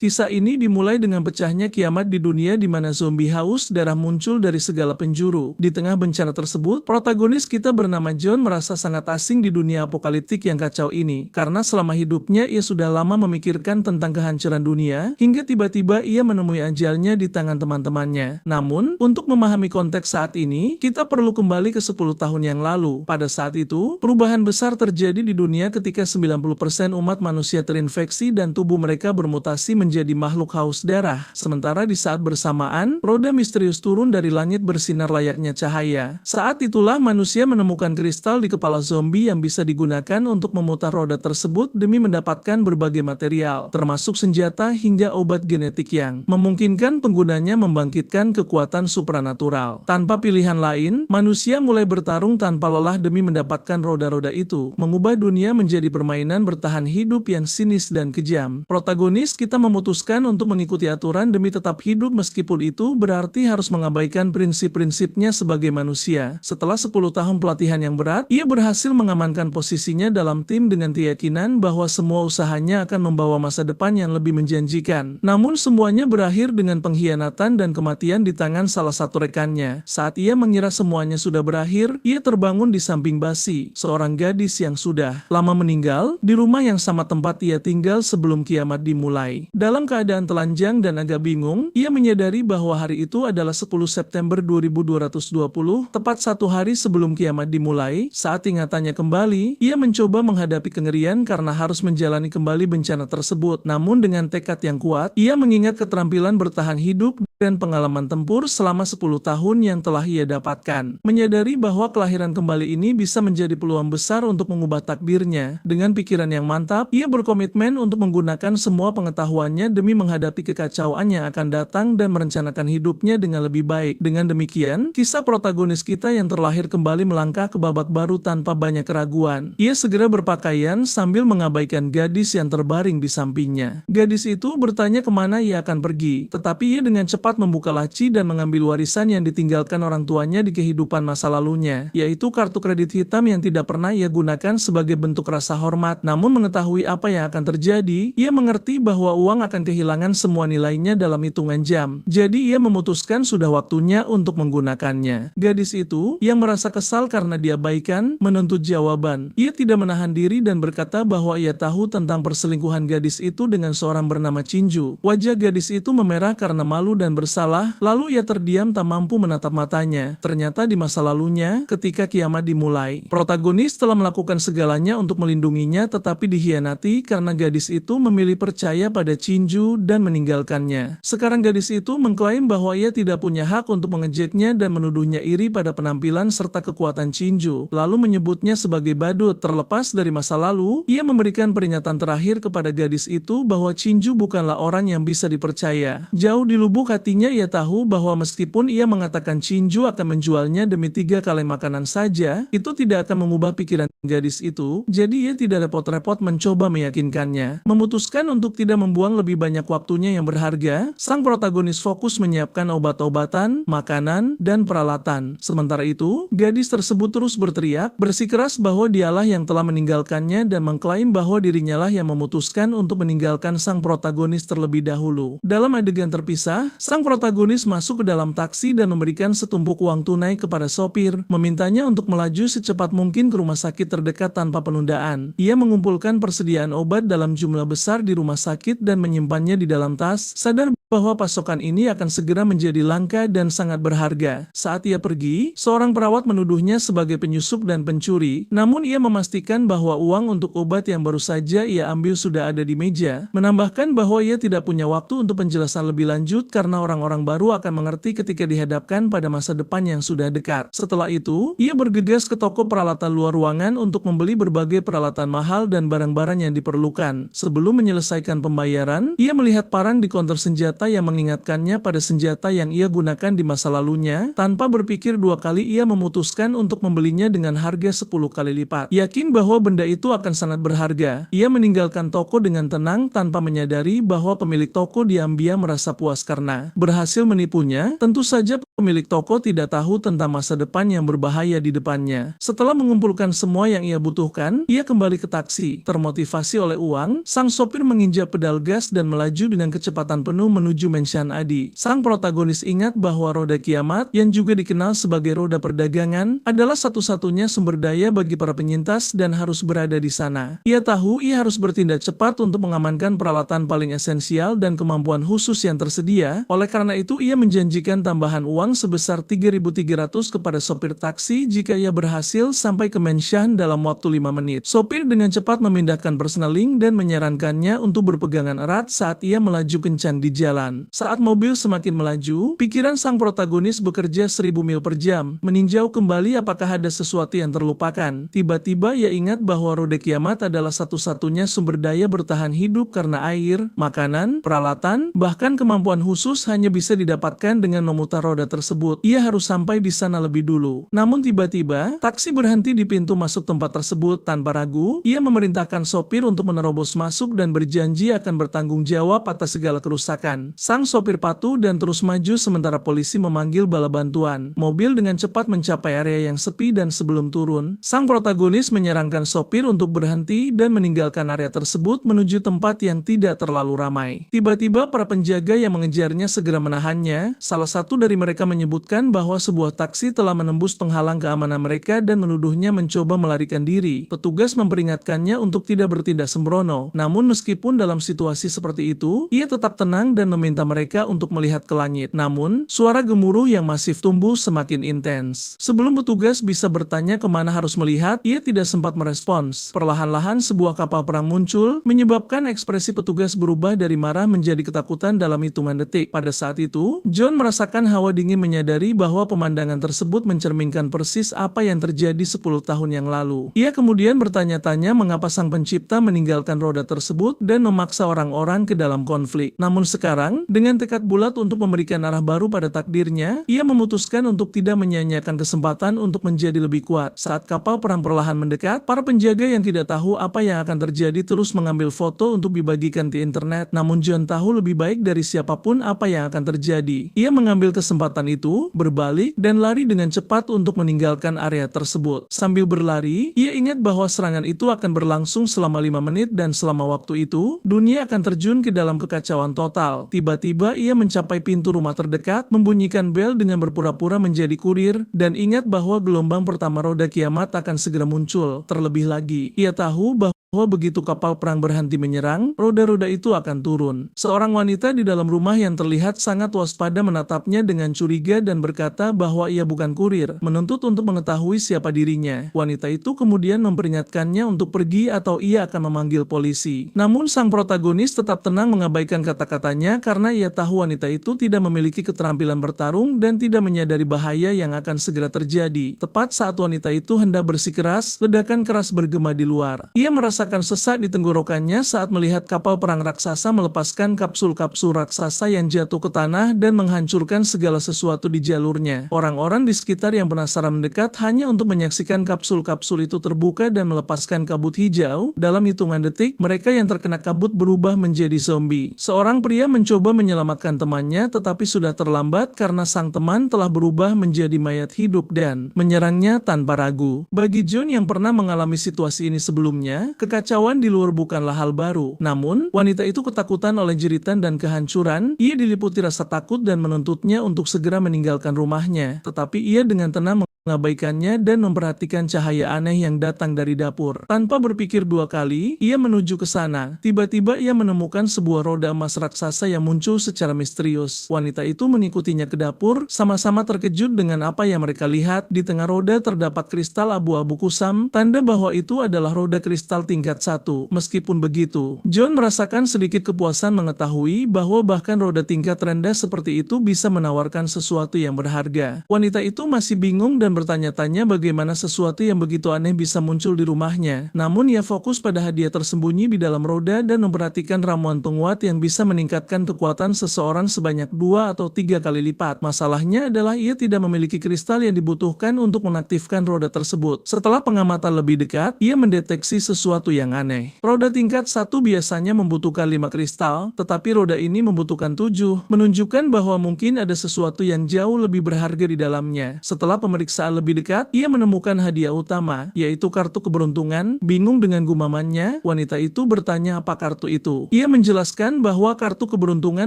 Kisah ini dimulai dengan pecahnya kiamat di dunia di mana zombie haus darah muncul dari segala penjuru. Di tengah bencana tersebut, protagonis kita bernama John merasa sangat asing di dunia apokaliptik yang kacau ini, karena selama hidupnya ia sudah lama memikirkan tentang kehancuran dunia, hingga tiba-tiba ia menemui ajalnya di tangan teman-temannya. Namun, untuk memahami konteks saat ini, kita perlu kembali ke 10 tahun yang lalu. Pada saat itu, perubahan besar terjadi di dunia ketika 90% umat manusia terinfeksi dan tubuh mereka bermutasi menjadi makhluk haus darah. Sementara di saat bersamaan, roda misterius turun dari langit bersinar layaknya cahaya. Saat itulah manusia menemukan kristal di kepala zombie yang bisa digunakan untuk memutar roda tersebut demi mendapatkan berbagai material, termasuk senjata hingga obat genetik yang memungkinkan penggunanya membangkitkan kekuatan supranatural. Tanpa pilihan lain, manusia mulai bertarung tanpa lelah demi mendapatkan roda-roda itu, mengubah dunia menjadi permainan bertahan hidup yang sinis dan kejam. Protagonis kita memutuskan untuk mengikuti aturan demi tetap hidup meskipun itu berarti harus mengabaikan prinsip-prinsipnya sebagai manusia. Setelah 10 tahun pelatihan yang berat, ia berhasil mengamankan posisinya dalam tim dengan keyakinan bahwa semua usahanya akan membawa masa depan yang lebih menjanjikan. Namun semuanya berakhir dengan pengkhianatan dan kematian di tangan salah satu rekannya. Saat ia mengira semuanya sudah berakhir, ia terbangun di samping Basi, seorang gadis yang sudah lama meninggal, di rumah yang sama tempat ia tinggal sebelum kiamat dimulai. Dalam keadaan telanjang dan agak bingung, ia menyadari bahwa hari itu adalah 10 September 2220, tepat satu hari sebelum kiamat dimulai. Saat ingatannya kembali, ia mencoba menghadapi kengerian karena harus menjalani kembali bencana tersebut. Namun dengan tekad yang kuat, ia mengingat keterampilan bertahan hidup dan pengalaman tempur selama 10 tahun yang telah ia dapatkan. Menyadari bahwa kelahiran kembali ini bisa menjadi peluang besar untuk mengubah takdirnya. Dengan pikiran yang mantap, ia berkomitmen untuk menggunakan semua pengetahuannya demi menghadapi kekacauan yang akan datang dan merencanakan hidupnya dengan lebih baik. Dengan demikian, kisah protagonis kita yang terlahir kembali melangkah ke babak baru tanpa banyak keraguan. Ia segera berpakaian sambil mengabaikan gadis yang terbaring di sampingnya. Gadis itu bertanya kemana ia akan pergi, tetapi ia dengan cepat membuka laci dan mengambil warisan yang ditinggalkan orang tuanya di kehidupan masa lalunya, yaitu kartu kredit hitam yang tidak pernah ia gunakan sebagai bentuk rasa hormat. Namun mengetahui apa yang akan terjadi, ia mengerti bahwa uang akan kehilangan semua nilainya dalam hitungan jam. Jadi ia memutuskan sudah waktunya untuk menggunakannya. Gadis itu, yang merasa kesal karena diabaikan, menuntut jawaban. Ia tidak menahan diri dan berkata bahwa ia tahu tentang perselingkuhan gadis itu dengan seorang bernama Chinju. Wajah gadis itu memerah karena malu dan bersalah, lalu ia terdiam tak mampu menatap matanya. Ternyata di masa lalunya, ketika kiamat dimulai, protagonis telah melakukan segalanya untuk melindunginya tetapi dikhianati karena gadis itu memilih percaya pada Chinju dan meninggalkannya. Sekarang gadis itu mengklaim bahwa ia tidak punya hak untuk mengejeknya dan menuduhnya iri pada penampilan serta kekuatan Chinju, lalu menyebutnya sebagai badut. Terlepas dari masa lalu, ia memberikan peringatan terakhir kepada gadis itu bahwa Chinju bukanlah orang yang bisa dipercaya. Jauh di lubuk hatinya ia tahu bahwa meskipun ia mengatakan Chinju akan menjualnya demi 3 kali makanan saja, itu tidak akan mengubah pikiran gadis itu, jadi ia tidak repot-repot mencoba meyakinkannya. Memutuskan untuk tidak membuang lebih banyak waktunya yang berharga, sang protagonis fokus menyiapkan obat-obatan, makanan, dan peralatan. Sementara itu, gadis tersebut terus berteriak, bersikeras bahwa dialah yang telah meninggalkannya dan mengklaim bahwa dirinya lah yang memutuskan untuk meninggalkan sang protagonis terlebih dahulu. Dalam adegan terpisah, sang protagonis masuk ke dalam taksi dan memberikan setumpuk uang tunai kepada sopir, memintanya untuk melaju secepat mungkin ke rumah sakit terdekat tanpa penundaan. Ia mengumpulkan persediaan obat dalam jumlah besar di rumah sakit dan menyimpannya di dalam tas, sadar bahwa pasokan ini akan segera menjadi langka dan sangat berharga. Saat ia pergi, seorang perawat menuduhnya sebagai penyusup dan pencuri, namun ia memastikan bahwa uang untuk obat yang baru saja ia ambil sudah ada di meja, menambahkan bahwa ia tidak punya waktu untuk penjelasan lebih lanjut karena orang-orang baru akan mengerti ketika dihadapkan pada masa depan yang sudah dekat. Setelah itu, ia bergegas ke toko peralatan luar ruangan untuk membeli berbagai peralatan mahal dan barang-barang yang diperlukan. Sebelum menyelesaikan pembayaran, ia melihat parang di konter senjata senjata yang mengingatkannya pada senjata yang ia gunakan di masa lalunya. Tanpa berpikir dua kali ia memutuskan untuk membelinya dengan harga 10 kali lipat. Yakin bahwa benda itu akan sangat berharga, ia meninggalkan toko dengan tenang tanpa menyadari bahwa pemilik toko diam-diam merasa puas karena berhasil menipunya. Tentu saja pemilik toko tidak tahu tentang masa depan yang berbahaya di depannya. Setelah mengumpulkan semua yang ia butuhkan, ia kembali ke taksi. Termotivasi oleh uang, sang sopir menginjak pedal gas dan melaju dengan kecepatan penuh menuju Menshan Adi. Sang protagonis ingat bahwa roda kiamat, yang juga dikenal sebagai roda perdagangan, adalah satu-satunya sumber daya bagi para penyintas dan harus berada di sana. Ia tahu ia harus bertindak cepat untuk mengamankan peralatan paling esensial dan kemampuan khusus yang tersedia. Oleh karena itu, ia menjanjikan tambahan uang sebesar 3.300 kepada sopir taksi jika ia berhasil sampai ke Menshan dalam waktu 5 menit. Sopir dengan cepat memindahkan persneling dan menyarankannya untuk berpegangan erat saat ia melaju kencang di jalan. Saat mobil semakin melaju, pikiran sang protagonis bekerja 1000 mil per jam, meninjau kembali apakah ada sesuatu yang terlupakan. Tiba-tiba ia ingat bahwa roda kiamat adalah satu-satunya sumber daya bertahan hidup karena air, makanan, peralatan, bahkan kemampuan khusus hanya bisa didapatkan dengan memutar roda tersebut. Ia harus sampai di sana lebih dulu. Namun tiba-tiba, taksi berhenti di pintu masuk tempat tersebut. Tanpa ragu, ia memerintahkan sopir untuk menerobos masuk dan berjanji akan bertanggung jawab atas segala kerusakan. Sang sopir patuh dan terus maju sementara polisi memanggil bala bantuan. Mobil dengan cepat mencapai area yang sepi dan sebelum turun, sang protagonis menyarankan sopir untuk berhenti dan meninggalkan area tersebut menuju tempat yang tidak terlalu ramai. Tiba-tiba para penjaga yang mengejarnya segera menahannya. Salah satu dari mereka menyebutkan bahwa sebuah taksi telah menembus penghalang keamanan mereka dan menuduhnya mencoba melarikan diri. Petugas memperingatkannya untuk tidak bertindak sembrono. Namun meskipun dalam situasi seperti itu, ia tetap tenang dan meminta mereka untuk melihat ke langit. Namun, suara gemuruh yang masif tumbuh semakin intens. Sebelum petugas bisa bertanya kemana harus melihat, ia tidak sempat merespons. Perlahan-lahan sebuah kapal perang muncul, menyebabkan ekspresi petugas berubah dari marah menjadi ketakutan dalam hitungan detik. Pada saat itu, John merasakan hawa dingin menyadari bahwa pemandangan tersebut mencerminkan persis apa yang terjadi 10 tahun yang lalu. Ia kemudian bertanya-tanya mengapa sang pencipta meninggalkan roda tersebut dan memaksa orang-orang ke dalam konflik. Namun sekarang, dengan tekad bulat untuk memberikan arah baru pada takdirnya, ia memutuskan untuk tidak menyia-nyiakan kesempatan untuk menjadi lebih kuat. Saat kapal perang perlahan mendekat, para penjaga yang tidak tahu apa yang akan terjadi terus mengambil foto untuk dibagikan di internet. Namun John tahu lebih baik dari siapapun apa yang akan terjadi. Ia mengambil kesempatan itu, berbalik, dan lari dengan cepat untuk meninggalkan area tersebut. Sambil berlari, ia ingat bahwa serangan itu akan berlangsung selama 5 menit dan selama waktu itu, dunia akan terjun ke dalam kekacauan total. Tiba-tiba ia mencapai pintu rumah terdekat, membunyikan bel dengan berpura-pura menjadi kurir, dan ingat bahwa gelombang pertama roda kiamat akan segera muncul. Terlebih lagi, ia tahu bahwa begitu kapal perang berhenti menyerang, roda-roda itu akan turun. Seorang wanita di dalam rumah yang terlihat sangat waspada menatapnya dengan curiga dan berkata bahwa ia bukan kurir, menuntut untuk mengetahui siapa dirinya. Wanita itu kemudian memperingatkannya untuk pergi atau ia akan memanggil polisi. Namun sang protagonis tetap tenang mengabaikan kata-katanya karena ia tahu wanita itu tidak memiliki keterampilan bertarung dan tidak menyadari bahaya yang akan segera terjadi. Tepat saat wanita itu hendak bersikeras, ledakan keras bergema di luar. Ia merasa merasakan sesak di tenggorokannya saat melihat kapal perang raksasa melepaskan kapsul-kapsul raksasa yang jatuh ke tanah dan menghancurkan segala sesuatu di jalurnya. Orang-orang di sekitar yang penasaran mendekat hanya untuk menyaksikan kapsul-kapsul itu terbuka dan melepaskan kabut hijau. Dalam hitungan detik, mereka yang terkena kabut berubah menjadi zombie. Seorang pria mencoba menyelamatkan temannya tetapi sudah terlambat karena sang teman telah berubah menjadi mayat hidup dan menyerangnya tanpa ragu. Bagi John yang pernah mengalami situasi ini sebelumnya, kekacauan di luar bukanlah hal baru. Namun, wanita itu ketakutan oleh jeritan dan kehancuran. Ia diliputi rasa takut dan menuntutnya untuk segera meninggalkan rumahnya. Tetapi ia dengan tenang mengabaikannya dan memperhatikan cahaya aneh yang datang dari dapur. Tanpa berpikir dua kali, ia menuju ke sana. Tiba-tiba ia menemukan sebuah roda emas raksasa yang muncul secara misterius. Wanita itu mengikutinya ke dapur, sama-sama terkejut dengan apa yang mereka lihat. Di tengah roda terdapat kristal abu-abu kusam, tanda bahwa itu adalah roda kristal tingkat 1. Meskipun begitu, John merasakan sedikit kepuasan mengetahui bahwa bahkan roda tingkat rendah seperti itu bisa menawarkan sesuatu yang berharga. Wanita itu masih bingung dan bertanya-tanya bagaimana sesuatu yang begitu aneh bisa muncul di rumahnya. Namun ia fokus pada hadiah tersembunyi di dalam roda dan memperhatikan ramuan penguat yang bisa meningkatkan kekuatan seseorang sebanyak 2 atau 3 kali lipat. Masalahnya adalah ia tidak memiliki kristal yang dibutuhkan untuk mengaktifkan roda tersebut. Setelah pengamatan lebih dekat, ia mendeteksi sesuatu yang aneh. Roda tingkat 1 biasanya membutuhkan 5 kristal, tetapi roda ini membutuhkan 7, menunjukkan bahwa mungkin ada sesuatu yang jauh lebih berharga di dalamnya. Setelah pemeriksaan lebih dekat, ia menemukan hadiah utama, yaitu kartu keberuntungan. Bingung dengan gumamannya, wanita itu bertanya apa kartu itu. Ia menjelaskan bahwa kartu keberuntungan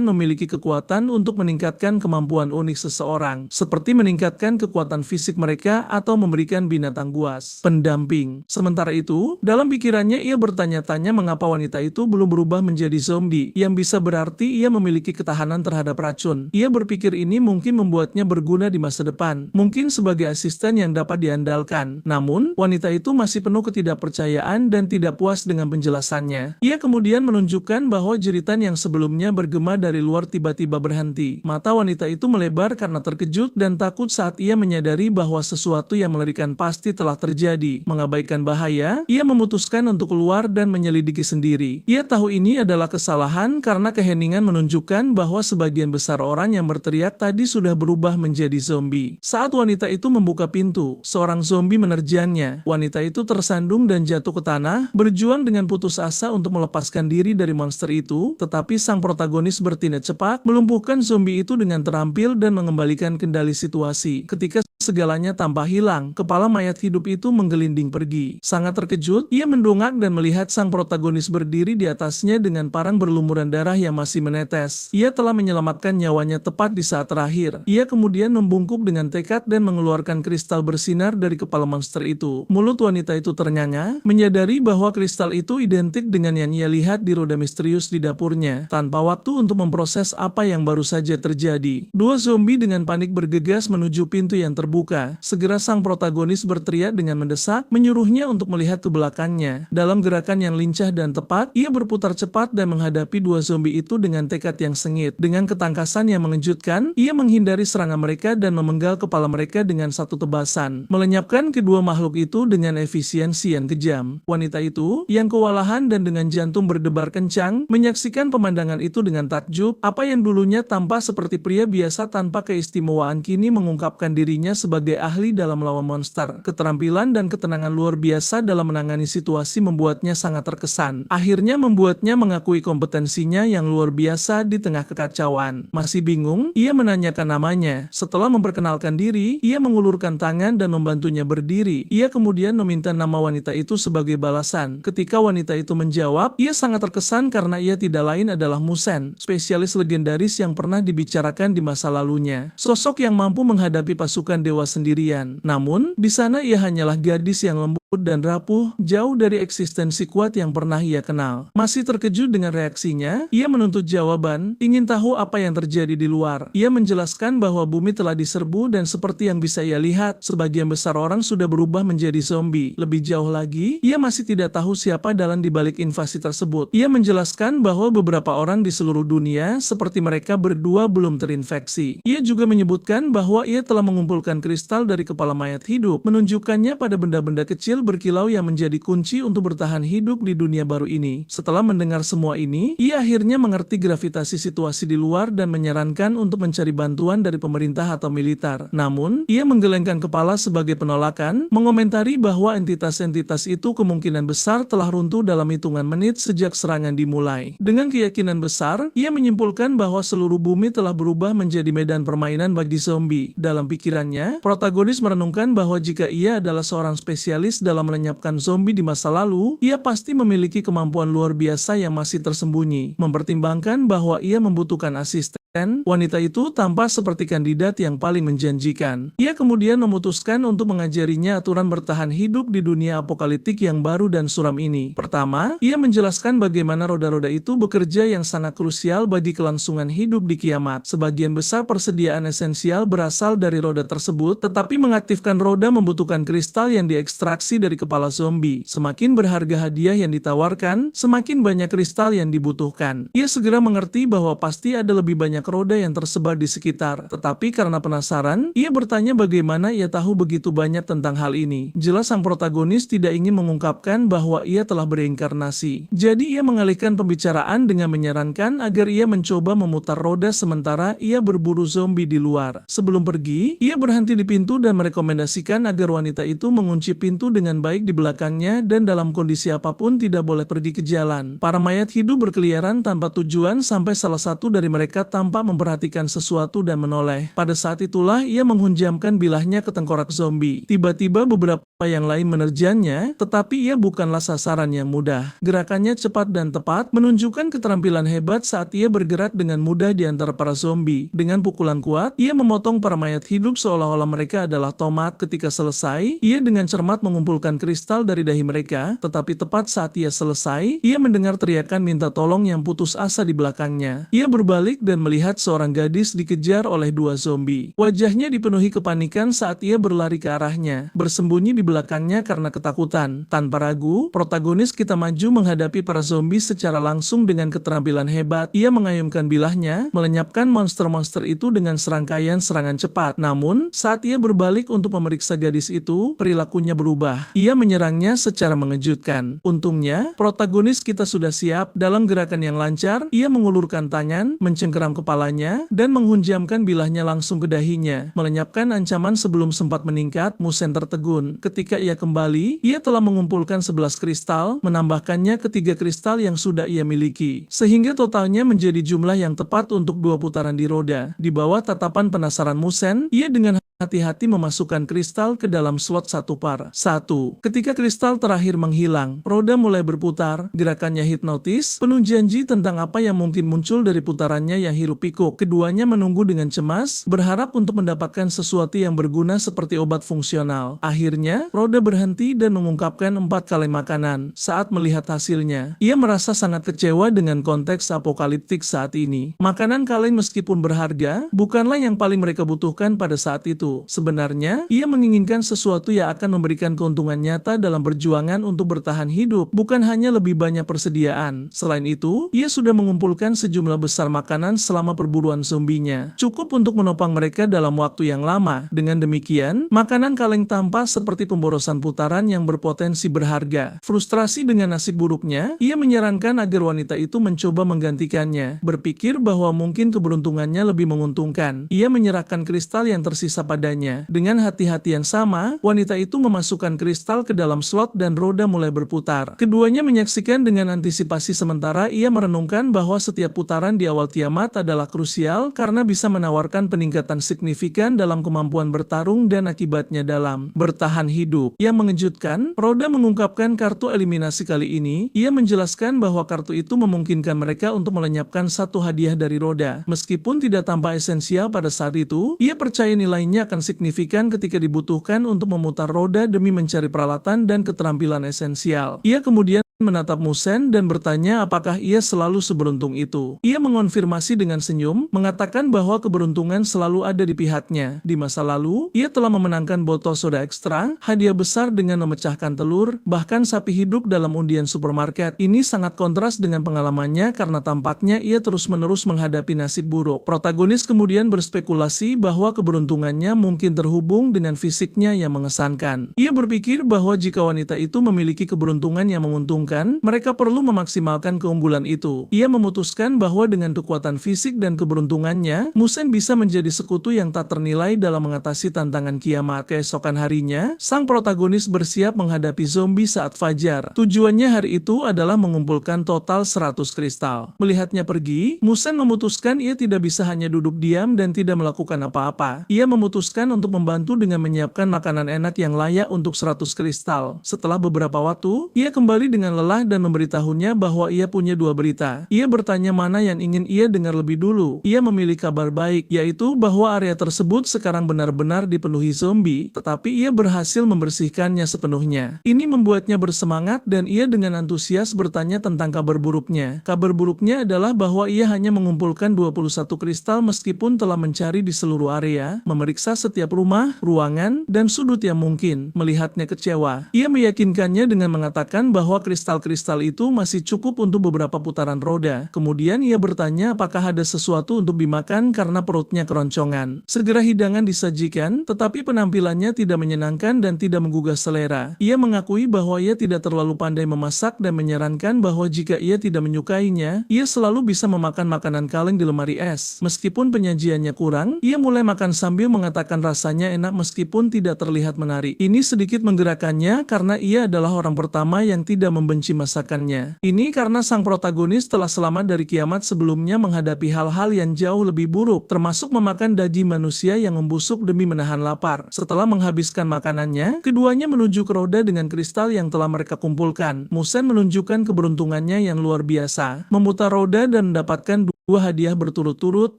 memiliki kekuatan untuk meningkatkan kemampuan unik seseorang, seperti meningkatkan kekuatan fisik mereka atau memberikan binatang buas pendamping. Sementara itu, dalam pikirannya ia bertanya-tanya mengapa wanita itu belum berubah menjadi zombie, yang bisa berarti ia memiliki ketahanan terhadap racun. Ia berpikir ini mungkin membuatnya berguna di masa depan, mungkin sebagai asisten yang dapat diandalkan. Namun, wanita itu masih penuh ketidakpercayaan dan tidak puas dengan penjelasannya. Ia kemudian menunjukkan bahwa jeritan yang sebelumnya bergema dari luar tiba-tiba berhenti. Mata wanita itu melebar karena terkejut dan takut saat ia menyadari bahwa sesuatu yang mengerikan pasti telah terjadi. Mengabaikan bahaya, ia memutuskan untuk keluar dan menyelidiki sendiri. Ia tahu ini adalah kesalahan karena keheningan menunjukkan bahwa sebagian besar orang yang berteriak tadi sudah berubah menjadi zombie. Saat wanita itu membuka pintu, seorang zombie menerjangnya. Wanita itu tersandung dan jatuh ke tanah, berjuang dengan putus asa untuk melepaskan diri dari monster itu, tetapi sang protagonis bertindak cepat, melumpuhkan zombie itu dengan terampil dan mengembalikan kendali situasi. Ketika segalanya tampak hilang, kepala mayat hidup itu menggelinding pergi. Sangat terkejut, ia mendongak dan melihat sang protagonis berdiri di atasnya dengan parang berlumuran darah yang masih menetes. Ia telah menyelamatkan nyawanya tepat di saat terakhir. Ia kemudian membungkuk dengan tekad dan mengeluarkan kristal bersinar dari kepala monster itu. Mulut wanita itu ternyanya, menyadari bahwa kristal itu identik dengan yang ia lihat di roda misterius di dapurnya. Tanpa waktu untuk memproses apa yang baru saja terjadi, dua zombie dengan panik bergegas menuju pintu yang terbuka. Segera sang protagonis berteriak dengan mendesak, menyuruhnya untuk melihat ke belakangnya. Dalam gerakan yang lincah dan tepat, ia berputar cepat dan menghadapi dua zombie itu dengan tekad yang sengit. Dengan ketangkasan yang mengejutkan, ia menghindari serangan mereka dan memenggal kepala mereka dengan satu tebasan, melenyapkan kedua makhluk itu dengan efisiensi yang kejam. Wanita itu, yang kewalahan dan dengan jantung berdebar kencang, menyaksikan pemandangan itu dengan takjub. Apa yang dulunya tampak seperti pria biasa tanpa keistimewaan kini mengungkapkan dirinya sebagai ahli dalam melawan monster. Keterampilan dan ketenangan luar biasa dalam menangani situasi membuatnya sangat terkesan. Akhirnya membuatnya mengakui kompetensinya yang luar biasa di tengah kekacauan. Masih bingung, ia menanyakan namanya. Setelah memperkenalkan diri, ia mengulurkan tangan dan membantunya berdiri. Ia kemudian meminta nama wanita itu sebagai balasan. Ketika wanita itu menjawab, ia sangat terkesan karena ia tidak lain adalah Musen, spesialis legendaris yang pernah dibicarakan di masa lalunya. Sosok yang mampu menghadapi pasukan dewa sendirian. Namun, di sana ia hanyalah gadis yang lembut dan rapuh, jauh dari eksistensi kuat yang pernah ia kenal. Masih terkejut dengan reaksinya, ia menuntut jawaban, ingin tahu apa yang terjadi di luar. Ia menjelaskan bahwa bumi telah diserbu dan seperti yang bisa ia lihat, sebagian besar orang sudah berubah menjadi zombie. Lebih jauh lagi, ia masih tidak tahu siapa dalang di balik invasi tersebut. Ia menjelaskan bahwa beberapa orang di seluruh dunia, seperti mereka berdua, belum terinfeksi. Ia juga menyebutkan bahwa ia telah mengumpulkan kristal dari kepala mayat hidup, menunjukkannya pada benda-benda kecil berkilau yang menjadi kunci untuk bertahan hidup di dunia baru ini. Setelah mendengar semua ini, ia akhirnya mengerti gravitasi situasi di luar dan menyarankan untuk mencari bantuan dari pemerintah atau militer. Namun, ia menggelengkan kepala sebagai penolakan, mengomentari bahwa entitas-entitas itu kemungkinan besar telah runtuh dalam hitungan menit sejak serangan dimulai. Dengan keyakinan besar, ia menyimpulkan bahwa seluruh bumi telah berubah menjadi medan permainan bagi zombie. Dalam pikirannya, protagonis merenungkan bahwa jika ia adalah seorang spesialis dalam melenyapkan zombie di masa lalu, ia pasti memiliki kemampuan luar biasa yang masih tersembunyi. Mempertimbangkan bahwa ia membutuhkan asisten, wanita itu tampak seperti kandidat yang paling menjanjikan. Ia kemudian memutuskan untuk mengajarinya aturan bertahan hidup di dunia apokaliptik yang baru dan suram ini. Pertama, ia menjelaskan bagaimana roda-roda itu bekerja yang sangat krusial bagi kelangsungan hidup di kiamat. Sebagian besar persediaan esensial berasal dari roda tersebut, tetapi mengaktifkan roda membutuhkan kristal yang diekstraksi dari kepala zombie. Semakin berharga hadiah yang ditawarkan, semakin banyak kristal yang dibutuhkan. Ia segera mengerti bahwa pasti ada lebih banyak banyak roda yang tersebar di sekitar. Tetapi karena penasaran, ia bertanya bagaimana ia tahu begitu banyak tentang hal ini. Jelas sang protagonis tidak ingin mengungkapkan bahwa ia telah bereinkarnasi. Jadi ia mengalihkan pembicaraan dengan menyarankan agar ia mencoba memutar roda sementara ia berburu zombie di luar. Sebelum pergi, ia berhenti di pintu dan merekomendasikan agar wanita itu mengunci pintu dengan baik di belakangnya dan dalam kondisi apapun tidak boleh pergi ke jalan. Para mayat hidup berkeliaran tanpa tujuan sampai salah satu dari mereka tampak memperhatikan sesuatu dan menoleh. Pada saat itulah ia menghunjamkan bilahnya ke tengkorak zombie. Tiba-tiba beberapa yang lain menerjangnya, tetapi ia bukanlah sasaran yang mudah. Gerakannya cepat dan tepat, menunjukkan keterampilan hebat saat ia bergerak dengan mudah di antara para zombie. Dengan pukulan kuat, ia memotong para mayat hidup seolah-olah mereka adalah tomat. Ketika selesai, ia dengan cermat mengumpulkan kristal dari dahi mereka, tetapi tepat saat ia selesai, ia mendengar teriakan minta tolong yang putus asa di belakangnya. Ia berbalik dan melihat seorang gadis dikejar oleh dua zombie. Wajahnya dipenuhi kepanikan saat ia berlari ke arahnya, bersembunyi di belakangnya karena ketakutan. Tanpa ragu, protagonis kita maju menghadapi para zombie secara langsung dengan keterampilan hebat. Ia mengayunkan bilahnya, melenyapkan monster-monster itu dengan serangkaian serangan cepat. Namun, saat ia berbalik untuk memeriksa gadis itu, perilakunya berubah. Ia menyerangnya secara mengejutkan. Untungnya, protagonis kita sudah siap. Dalam gerakan yang lancar, ia mengulurkan tangan, mencengkeram kepalanya, dan menghunjamkan bilahnya langsung ke dahinya. Melenyapkan ancaman sebelum sempat meningkat, Musen tertegun. Ketika ia kembali, ia telah mengumpulkan 11 kristal, menambahkannya ke 3 kristal yang sudah ia miliki. Sehingga totalnya menjadi jumlah yang tepat untuk 2 putaran di roda. Di bawah tatapan penasaran Musen, ia dengan hati-hati memasukkan kristal ke dalam slot satu par. 1. Ketika kristal terakhir menghilang, roda mulai berputar, gerakannya hipnotis, penuh janji tentang apa yang mungkin muncul dari putarannya yang hiruk-pikuk. Keduanya menunggu dengan cemas, berharap untuk mendapatkan sesuatu yang berguna seperti obat fungsional. Akhirnya, roda berhenti dan mengungkapkan 4 kaleng makanan. Saat melihat hasilnya, ia merasa sangat kecewa dengan konteks apokaliptik saat ini. Makanan kaleng meskipun berharga, bukanlah yang paling mereka butuhkan pada saat itu. Sebenarnya, ia menginginkan sesuatu yang akan memberikan keuntungan nyata dalam perjuangan untuk bertahan hidup, bukan hanya lebih banyak persediaan. Selain itu, ia sudah mengumpulkan sejumlah besar makanan selama perburuan zombinya, cukup untuk menopang mereka dalam waktu yang lama. Dengan demikian, makanan kaleng tampak seperti pemborosan putaran yang berpotensi berharga. Frustrasi dengan nasib buruknya, ia menyarankan agar wanita itu mencoba menggantikannya, berpikir bahwa mungkin keberuntungannya lebih menguntungkan. Ia menyerahkan kristal yang tersisa padanya. Dengan hati-hati yang sama, wanita itu memasukkan kristal ke dalam slot dan roda mulai berputar. Keduanya menyaksikan dengan antisipasi sementara ia merenungkan bahwa setiap putaran di awal Tiamat adalah krusial karena bisa menawarkan peningkatan signifikan dalam kemampuan bertarung dan akibatnya dalam bertahan hidup. Yang mengejutkan, roda mengungkapkan kartu eliminasi kali ini. Ia menjelaskan bahwa kartu itu memungkinkan mereka untuk melenyapkan satu hadiah dari roda. Meskipun tidak tampak esensial pada saat itu, ia percaya nilainya akan signifikan ketika dibutuhkan untuk memutar roda demi mencari peralatan dan keterampilan esensial. Ia kemudian menatap Musen dan bertanya apakah ia selalu seberuntung itu. Ia mengonfirmasi dengan senyum, mengatakan bahwa keberuntungan selalu ada di pihaknya. Di masa lalu, ia telah memenangkan botol soda ekstra, hadiah besar dengan memecahkan telur, bahkan sapi hidup dalam undian supermarket. Ini sangat kontras dengan pengalamannya karena tampaknya ia terus-menerus menghadapi nasib buruk. Protagonis kemudian berspekulasi bahwa keberuntungannya mungkin terhubung dengan fisiknya yang mengesankan. Ia berpikir bahwa jika wanita itu memiliki keberuntungan yang menguntungkan, mereka perlu memaksimalkan keunggulan itu. Ia memutuskan bahwa dengan kekuatan fisik dan keberuntungannya, Musen bisa menjadi sekutu yang tak ternilai dalam mengatasi tantangan kiamat. Keesokan harinya, sang protagonis bersiap menghadapi zombie saat fajar. Tujuannya hari itu adalah mengumpulkan total 100 kristal. Melihatnya pergi, Musen memutuskan ia tidak bisa hanya duduk diam dan tidak melakukan apa-apa. Ia memutuskan untuk membantu dengan menyiapkan makanan enak yang layak untuk 100 kristal. Setelah beberapa waktu, ia kembali dengan lelah dan memberitahunya bahwa ia punya 2 berita. Ia bertanya mana yang ingin ia dengar lebih dulu. Ia memilih kabar baik, yaitu bahwa area tersebut sekarang benar-benar dipenuhi zombie, tetapi ia berhasil membersihkannya sepenuhnya. Ini membuatnya bersemangat dan ia dengan antusias bertanya tentang kabar buruknya. Kabar buruknya adalah bahwa ia hanya mengumpulkan 21 kristal meskipun telah mencari di seluruh area, memeriksa setiap rumah, ruangan, dan sudut yang mungkin. Melihatnya kecewa, ia meyakinkannya dengan mengatakan bahwa kristal kristal-kristal itu masih cukup untuk beberapa putaran roda. Kemudian ia bertanya apakah ada sesuatu untuk dimakan karena perutnya keroncongan. Segera hidangan disajikan, tetapi penampilannya tidak menyenangkan dan tidak menggugah selera. Ia mengakui bahwa ia tidak terlalu pandai memasak dan menyarankan bahwa jika ia tidak menyukainya, ia selalu bisa memakan makanan kaleng di lemari es. Meskipun penyajiannya kurang, ia mulai makan sambil mengatakan rasanya enak meskipun tidak terlihat menarik. Ini sedikit menggerakkannya karena ia adalah orang pertama yang tidak membenci masakannya. Ini karena sang protagonis telah selamat dari kiamat sebelumnya menghadapi hal-hal yang jauh lebih buruk, termasuk memakan daging manusia yang membusuk demi menahan lapar. Setelah menghabiskan makanannya, keduanya menuju ke roda dengan kristal yang telah mereka kumpulkan. Musen menunjukkan keberuntungannya yang luar biasa, memutar roda dan mendapatkan dua hadiah berturut-turut,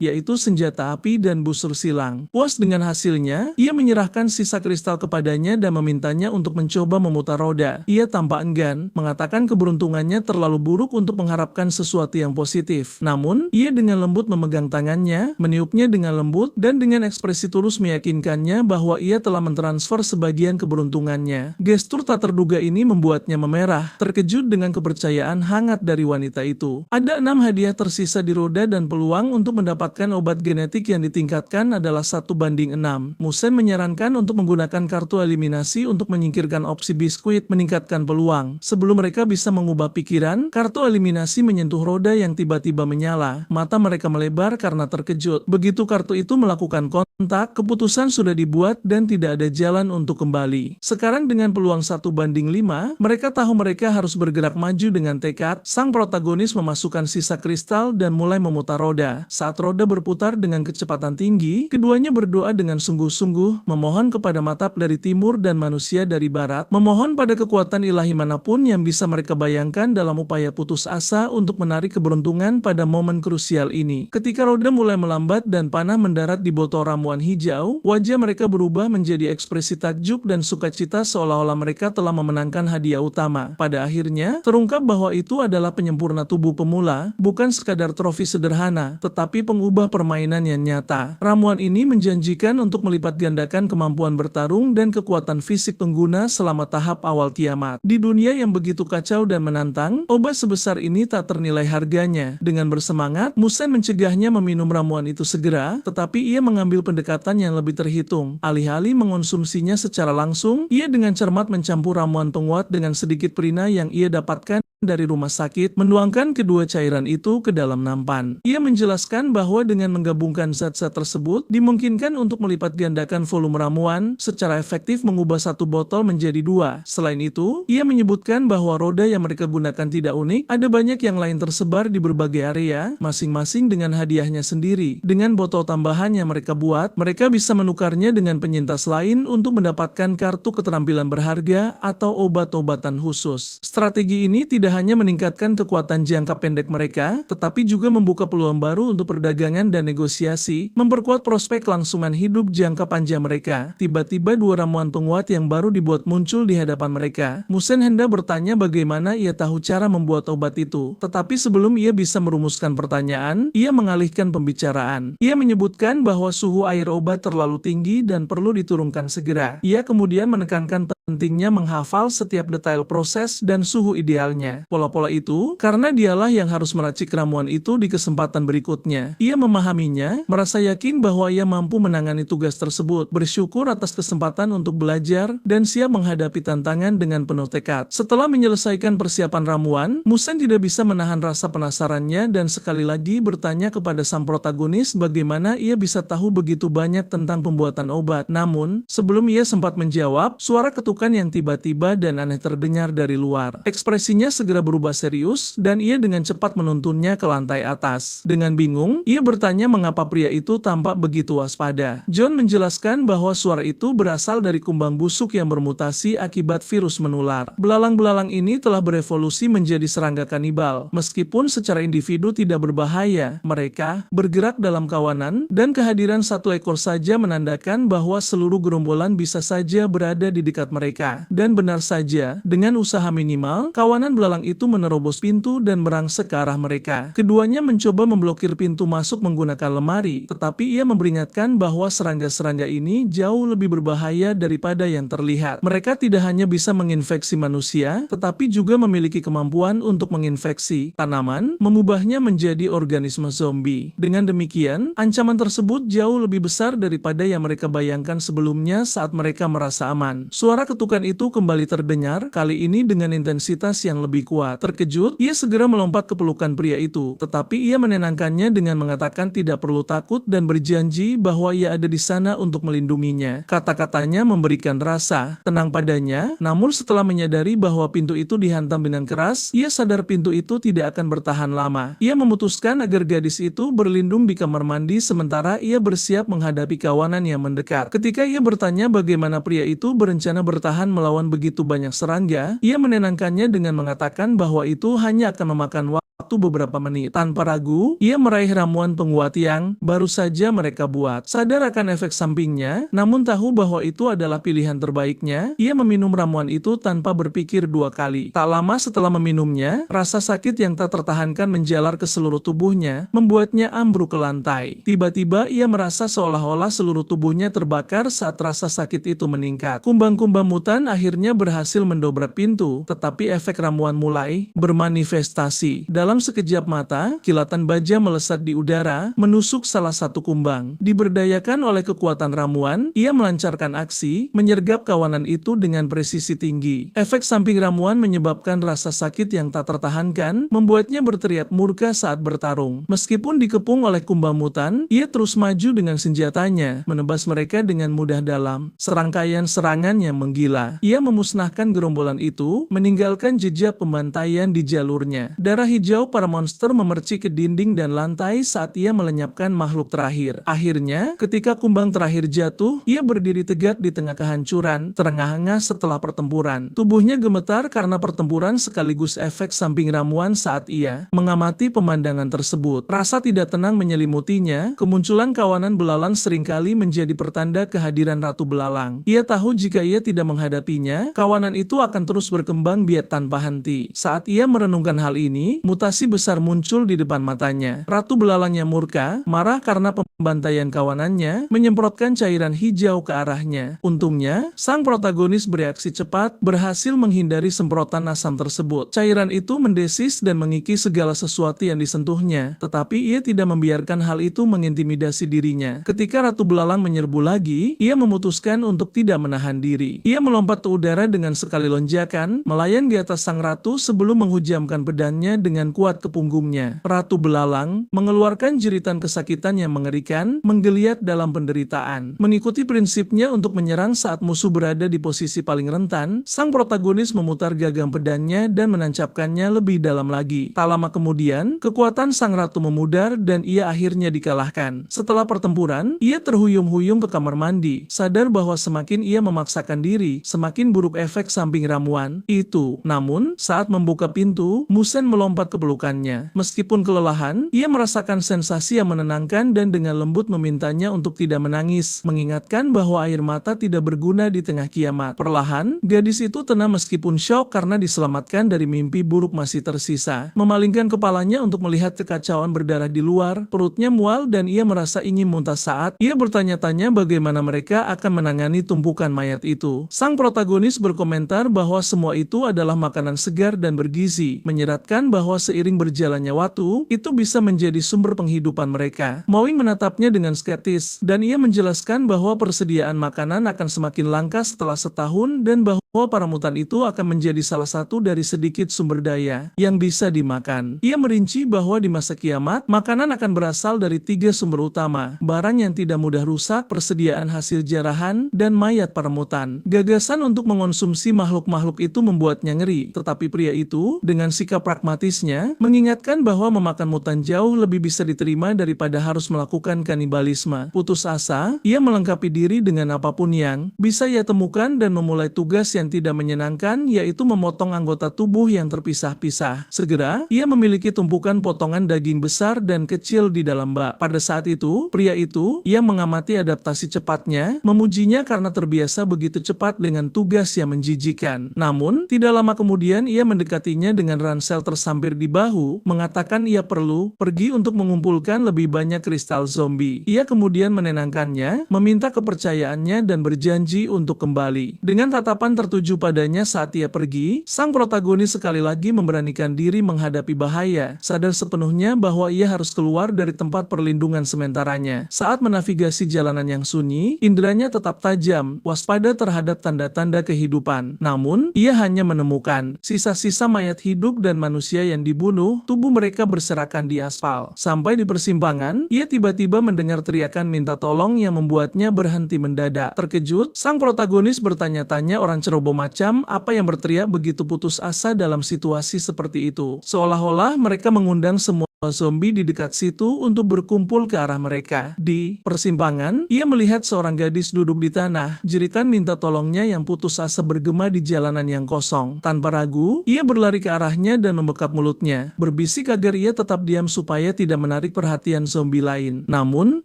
yaitu senjata api dan busur silang. Puas dengan hasilnya, ia menyerahkan sisa kristal kepadanya dan memintanya untuk mencoba memutar roda. Ia tampak enggan, mengatakan keberuntungannya terlalu buruk untuk mengharapkan sesuatu yang positif. Namun, ia dengan lembut memegang tangannya, meniupnya dengan lembut, dan dengan ekspresi tulus meyakinkannya bahwa ia telah mentransfer sebagian keberuntungannya. Gestur tak terduga ini membuatnya memerah, terkejut dengan kepercayaan hangat dari wanita itu. Ada 6 hadiah tersisa di roda dan peluang untuk mendapatkan obat genetik yang ditingkatkan adalah 1:6. Musen menyarankan untuk menggunakan kartu eliminasi untuk menyingkirkan opsi biskuit meningkatkan peluang. Sebelum mereka bisa mengubah pikiran, kartu eliminasi menyentuh roda yang tiba-tiba menyala. Mata mereka melebar karena terkejut. Begitu kartu itu melakukan kontak, keputusan sudah dibuat dan tidak ada jalan untuk kembali. Sekarang dengan peluang 1:5, mereka tahu mereka harus bergerak maju dengan tekad. Sang protagonis memasukkan sisa kristal dan mulai memutar roda. Saat roda berputar dengan kecepatan tinggi, keduanya berdoa dengan sungguh-sungguh, memohon kepada Matap dari timur dan manusia dari barat, memohon pada kekuatan ilahi manapun yang bisa mereka bayangkan dalam upaya putus asa untuk menarik keberuntungan pada momen krusial ini. Ketika roda mulai melambat dan panah mendarat di botol ramuan hijau, wajah mereka berubah menjadi ekspresi takjub dan sukacita seolah-olah mereka telah memenangkan hadiah utama. Pada akhirnya, terungkap bahwa itu adalah penyempurna tubuh pemula, bukan sekadar trofi sederhana, tetapi pengubah permainan yang nyata. Ramuan ini menjanjikan untuk melipat gandakan kemampuan bertarung dan kekuatan fisik pengguna selama tahap awal kiamat. Di dunia yang begitu kacau dan menantang, obat sebesar ini tak ternilai harganya. Dengan bersemangat, Musen mencegahnya meminum ramuan itu segera, tetapi ia mengambil pendekatan yang lebih terhitung. Alih-alih mengonsumsinya secara langsung, ia dengan cermat mencampur ramuan penguat dengan sedikit perina yang ia dapatkan dari rumah sakit, menuangkan kedua cairan itu ke dalam nampan. Ia menjelaskan bahwa dengan menggabungkan zat-zat tersebut, dimungkinkan untuk melipat gandakan volume ramuan, secara efektif mengubah satu botol menjadi 2. Selain itu, ia menyebutkan bahwa roda yang mereka gunakan tidak unik, ada banyak yang lain tersebar di berbagai area, masing-masing dengan hadiahnya sendiri. Dengan botol tambahan yang mereka buat, mereka bisa menukarnya dengan penyintas lain untuk mendapatkan kartu keterampilan berharga atau obat-obatan khusus. Strategi ini tidak hanya meningkatkan kekuatan jangka pendek mereka, tetapi juga membuka peluang baru untuk perdagangan dan negosiasi, memperkuat prospek kelangsungan hidup jangka panjang mereka. Tiba-tiba 2 ramuan penguat yang baru dibuat muncul di hadapan mereka. Musen hendak bertanya bagaimana ia tahu cara membuat obat itu, tetapi sebelum ia bisa merumuskan pertanyaan, ia mengalihkan pembicaraan. Ia menyebutkan bahwa suhu air obat terlalu tinggi dan perlu diturunkan segera. Ia kemudian menekankan pentingnya menghafal setiap detail proses dan suhu idealnya. Pola-pola itu, karena dialah yang harus meracik ramuan itu di kesempatan berikutnya. Ia memahaminya, merasa yakin bahwa ia mampu menangani tugas tersebut, bersyukur atas kesempatan untuk belajar, dan siap menghadapi tantangan dengan penuh tekad. Setelah menyelesaikan persiapan ramuan, Musen tidak bisa menahan rasa penasarannya dan sekali lagi bertanya kepada sang protagonis bagaimana ia bisa tahu begitu banyak tentang pembuatan obat. Namun, sebelum ia sempat menjawab, suara ketukan yang tiba-tiba dan aneh terdengar dari luar. Ekspresinya segera berubah serius, dan ia dengan cepat menuntunnya ke lantai atas. Dengan bingung, ia bertanya mengapa pria itu tampak begitu waspada. John menjelaskan bahwa suara itu berasal dari kumbang busuk yang bermutasi akibat virus menular. Belalang-belalang ini telah berevolusi menjadi serangga kanibal. Meskipun secara individu tidak berbahaya, mereka bergerak dalam kawanan, dan kehadiran satu ekor saja menandakan bahwa seluruh gerombolan bisa saja berada di dekat mereka. mereka. Dan benar saja, dengan usaha minimal, kawanan belalang itu menerobos pintu dan merangsek ke arah mereka. Keduanya mencoba memblokir pintu masuk menggunakan lemari, tetapi ia memperingatkan bahwa serangga-serangga ini jauh lebih berbahaya daripada yang terlihat. Mereka tidak hanya bisa menginfeksi manusia, tetapi juga memiliki kemampuan untuk menginfeksi tanaman, mengubahnya menjadi organisme zombie. Dengan demikian, ancaman tersebut jauh lebih besar daripada yang mereka bayangkan sebelumnya saat mereka merasa aman. Suara ketukan itu kembali terdengar, kali ini dengan intensitas yang lebih kuat. Terkejut, ia segera melompat ke pelukan pria itu, tetapi ia menenangkannya dengan mengatakan tidak perlu takut dan berjanji bahwa ia ada di sana untuk melindunginya. Kata-katanya memberikan rasa tenang padanya, namun setelah menyadari bahwa pintu itu dihantam dengan keras, ia sadar pintu itu tidak akan bertahan lama. Ia memutuskan agar gadis itu berlindung di kamar mandi sementara ia bersiap menghadapi kawanan yang mendekat. Ketika ia bertanya bagaimana pria itu berencana bertahan melawan begitu banyak serangga, ia menenangkannya dengan mengatakan bahwa itu hanya akan memakan waktu beberapa menit. Tanpa ragu, ia meraih ramuan penguat yang baru saja mereka buat. Sadar akan efek sampingnya, namun tahu bahwa itu adalah pilihan terbaiknya, ia meminum ramuan itu tanpa berpikir dua kali. Tak lama setelah meminumnya, rasa sakit yang tak tertahankan menjalar ke seluruh tubuhnya, membuatnya ambruk ke lantai. Tiba-tiba ia merasa seolah-olah seluruh tubuhnya terbakar saat rasa sakit itu meningkat. Kumbang-kumbang mutan akhirnya berhasil mendobrak pintu, tetapi efek ramuan mulai bermanifestasi. Dalam sekejap mata, kilatan baja melesat di udara, menusuk salah satu kumbang. Diberdayakan oleh kekuatan ramuan, ia melancarkan aksi, menyergap kawanan itu dengan presisi tinggi. Efek samping ramuan menyebabkan rasa sakit yang tak tertahankan, membuatnya berteriak murka saat bertarung. Meskipun dikepung oleh kumbang mutan, ia terus maju dengan senjatanya, menebas mereka dengan mudah dalam serangkaian serangan yang menggila. Ia memusnahkan gerombolan itu, meninggalkan jejak pembantaian di jalurnya. Darah hijau para monster memercik ke dinding dan lantai saat ia melenyapkan makhluk terakhir. Akhirnya, ketika kumbang terakhir jatuh, ia berdiri tegak di tengah kehancuran, terengah-engah setelah pertempuran. Tubuhnya gemetar karena pertempuran sekaligus efek samping ramuan saat ia mengamati pemandangan tersebut. Rasa tidak tenang menyelimutinya, kemunculan kawanan belalang seringkali menjadi pertanda kehadiran Ratu Belalang. Ia tahu jika ia tidak menghadapinya, kawanan itu akan terus berkembang biak tanpa henti. Saat ia merenungkan hal ini, mutasi besar muncul di depan matanya. Ratu Belalangnya murka, marah karena pembantaian kawanannya, menyemprotkan cairan hijau ke arahnya. Untungnya, sang protagonis bereaksi cepat, berhasil menghindari semprotan asam tersebut. Cairan itu mendesis dan mengikis segala sesuatu yang disentuhnya, tetapi ia tidak membiarkan hal itu mengintimidasi dirinya. Ketika Ratu Belalang menyerbu lagi, ia memutuskan untuk tidak menahan diri. Ia melompat ke udara dengan sekali lonjakan, melayang di atas sang ratu sebelum menghujamkan pedangnya dengan kuat ke punggungnya. Ratu Belalang mengeluarkan jeritan kesakitan yang mengerikan, menggeliat dalam penderitaan. Mengikuti prinsipnya untuk menyerang saat musuh berada di posisi paling rentan, sang protagonis memutar gagang pedangnya dan menancapkannya lebih dalam lagi. Tak lama kemudian, kekuatan sang ratu memudar dan ia akhirnya dikalahkan. Setelah pertempuran, ia terhuyung-huyung ke kamar mandi, sadar bahwa semakin ia memaksakan diri, semakin buruk efek samping ramuan itu. Namun, saat membuka pintu, Musen melompat ke pelukannya. Meskipun kelelahan, ia merasakan sensasi yang menenangkan dan dengan lembut memintanya untuk tidak menangis, mengingatkan bahwa air mata tidak berguna di tengah kiamat. Perlahan, gadis itu tenang meskipun syok karena diselamatkan dari mimpi buruk masih tersisa. Memalingkan kepalanya untuk melihat kekacauan berdarah di luar, perutnya mual dan ia merasa ingin muntah saat ia bertanya-tanya bagaimana mereka akan menangani tumpukan mayat itu. Sang protagonis berkomentar bahwa semua itu adalah makanan segar dan bergizi, menyeratkan bahwa seiring berjalannya waktu, itu bisa menjadi sumber penghidupan mereka. Mowing menatapnya dengan skeptis, dan ia menjelaskan bahwa persediaan makanan akan semakin langka setelah setahun dan bahwa para mutan itu akan menjadi salah satu dari sedikit sumber daya yang bisa dimakan. Ia merinci bahwa di masa kiamat, makanan akan berasal dari 3 sumber utama, barang yang tidak mudah rusak, persediaan hasil jarahan, dan mayat para mutan. Gagasan untuk mengonsumsi makhluk-makhluk itu membuatnya ngeri, tetapi pria itu, dengan sikap pragmatisnya, mengingatkan bahwa memakan mutan jauh lebih bisa diterima daripada harus melakukan kanibalisme. Putus asa, ia melengkapi diri dengan apapun yang bisa ia temukan dan memulai tugas yang yang tidak menyenangkan, yaitu memotong anggota tubuh yang terpisah-pisah. Segera, ia memiliki tumpukan potongan daging besar dan kecil di dalam bak. Pada saat itu, pria itu, ia mengamati adaptasi cepatnya, memujinya karena terbiasa begitu cepat dengan tugas yang menjijikan. Namun, tidak lama kemudian ia mendekatinya dengan ransel tersampir di bahu, mengatakan ia perlu pergi untuk mengumpulkan lebih banyak kristal zombie. Ia kemudian menenangkannya, meminta kepercayaannya dan berjanji untuk kembali. Dengan tatapan tertuju padanya saat ia pergi, sang protagonis sekali lagi memberanikan diri menghadapi bahaya, sadar sepenuhnya bahwa ia harus keluar dari tempat perlindungan sementaranya. Saat menavigasi jalanan yang sunyi, inderanya tetap tajam, waspada terhadap tanda-tanda kehidupan. Namun, ia hanya menemukan sisa-sisa mayat hidup dan manusia yang dibunuh, tubuh mereka berserakan di aspal. Sampai di persimpangan, ia tiba-tiba mendengar teriakan minta tolong yang membuatnya berhenti mendadak. Terkejut, sang protagonis bertanya-tanya orang ceroboh macam apa yang berteriak begitu putus asa dalam situasi seperti itu. Seolah-olah mereka mengundang semua zombie di dekat situ untuk berkumpul ke arah mereka. Di persimpangan, ia melihat seorang gadis duduk di tanah. Jeritan minta tolongnya yang putus asa bergema di jalanan yang kosong. Tanpa ragu, ia berlari ke arahnya dan membekap mulutnya, berbisik agar ia tetap diam supaya tidak menarik perhatian zombie lain. Namun,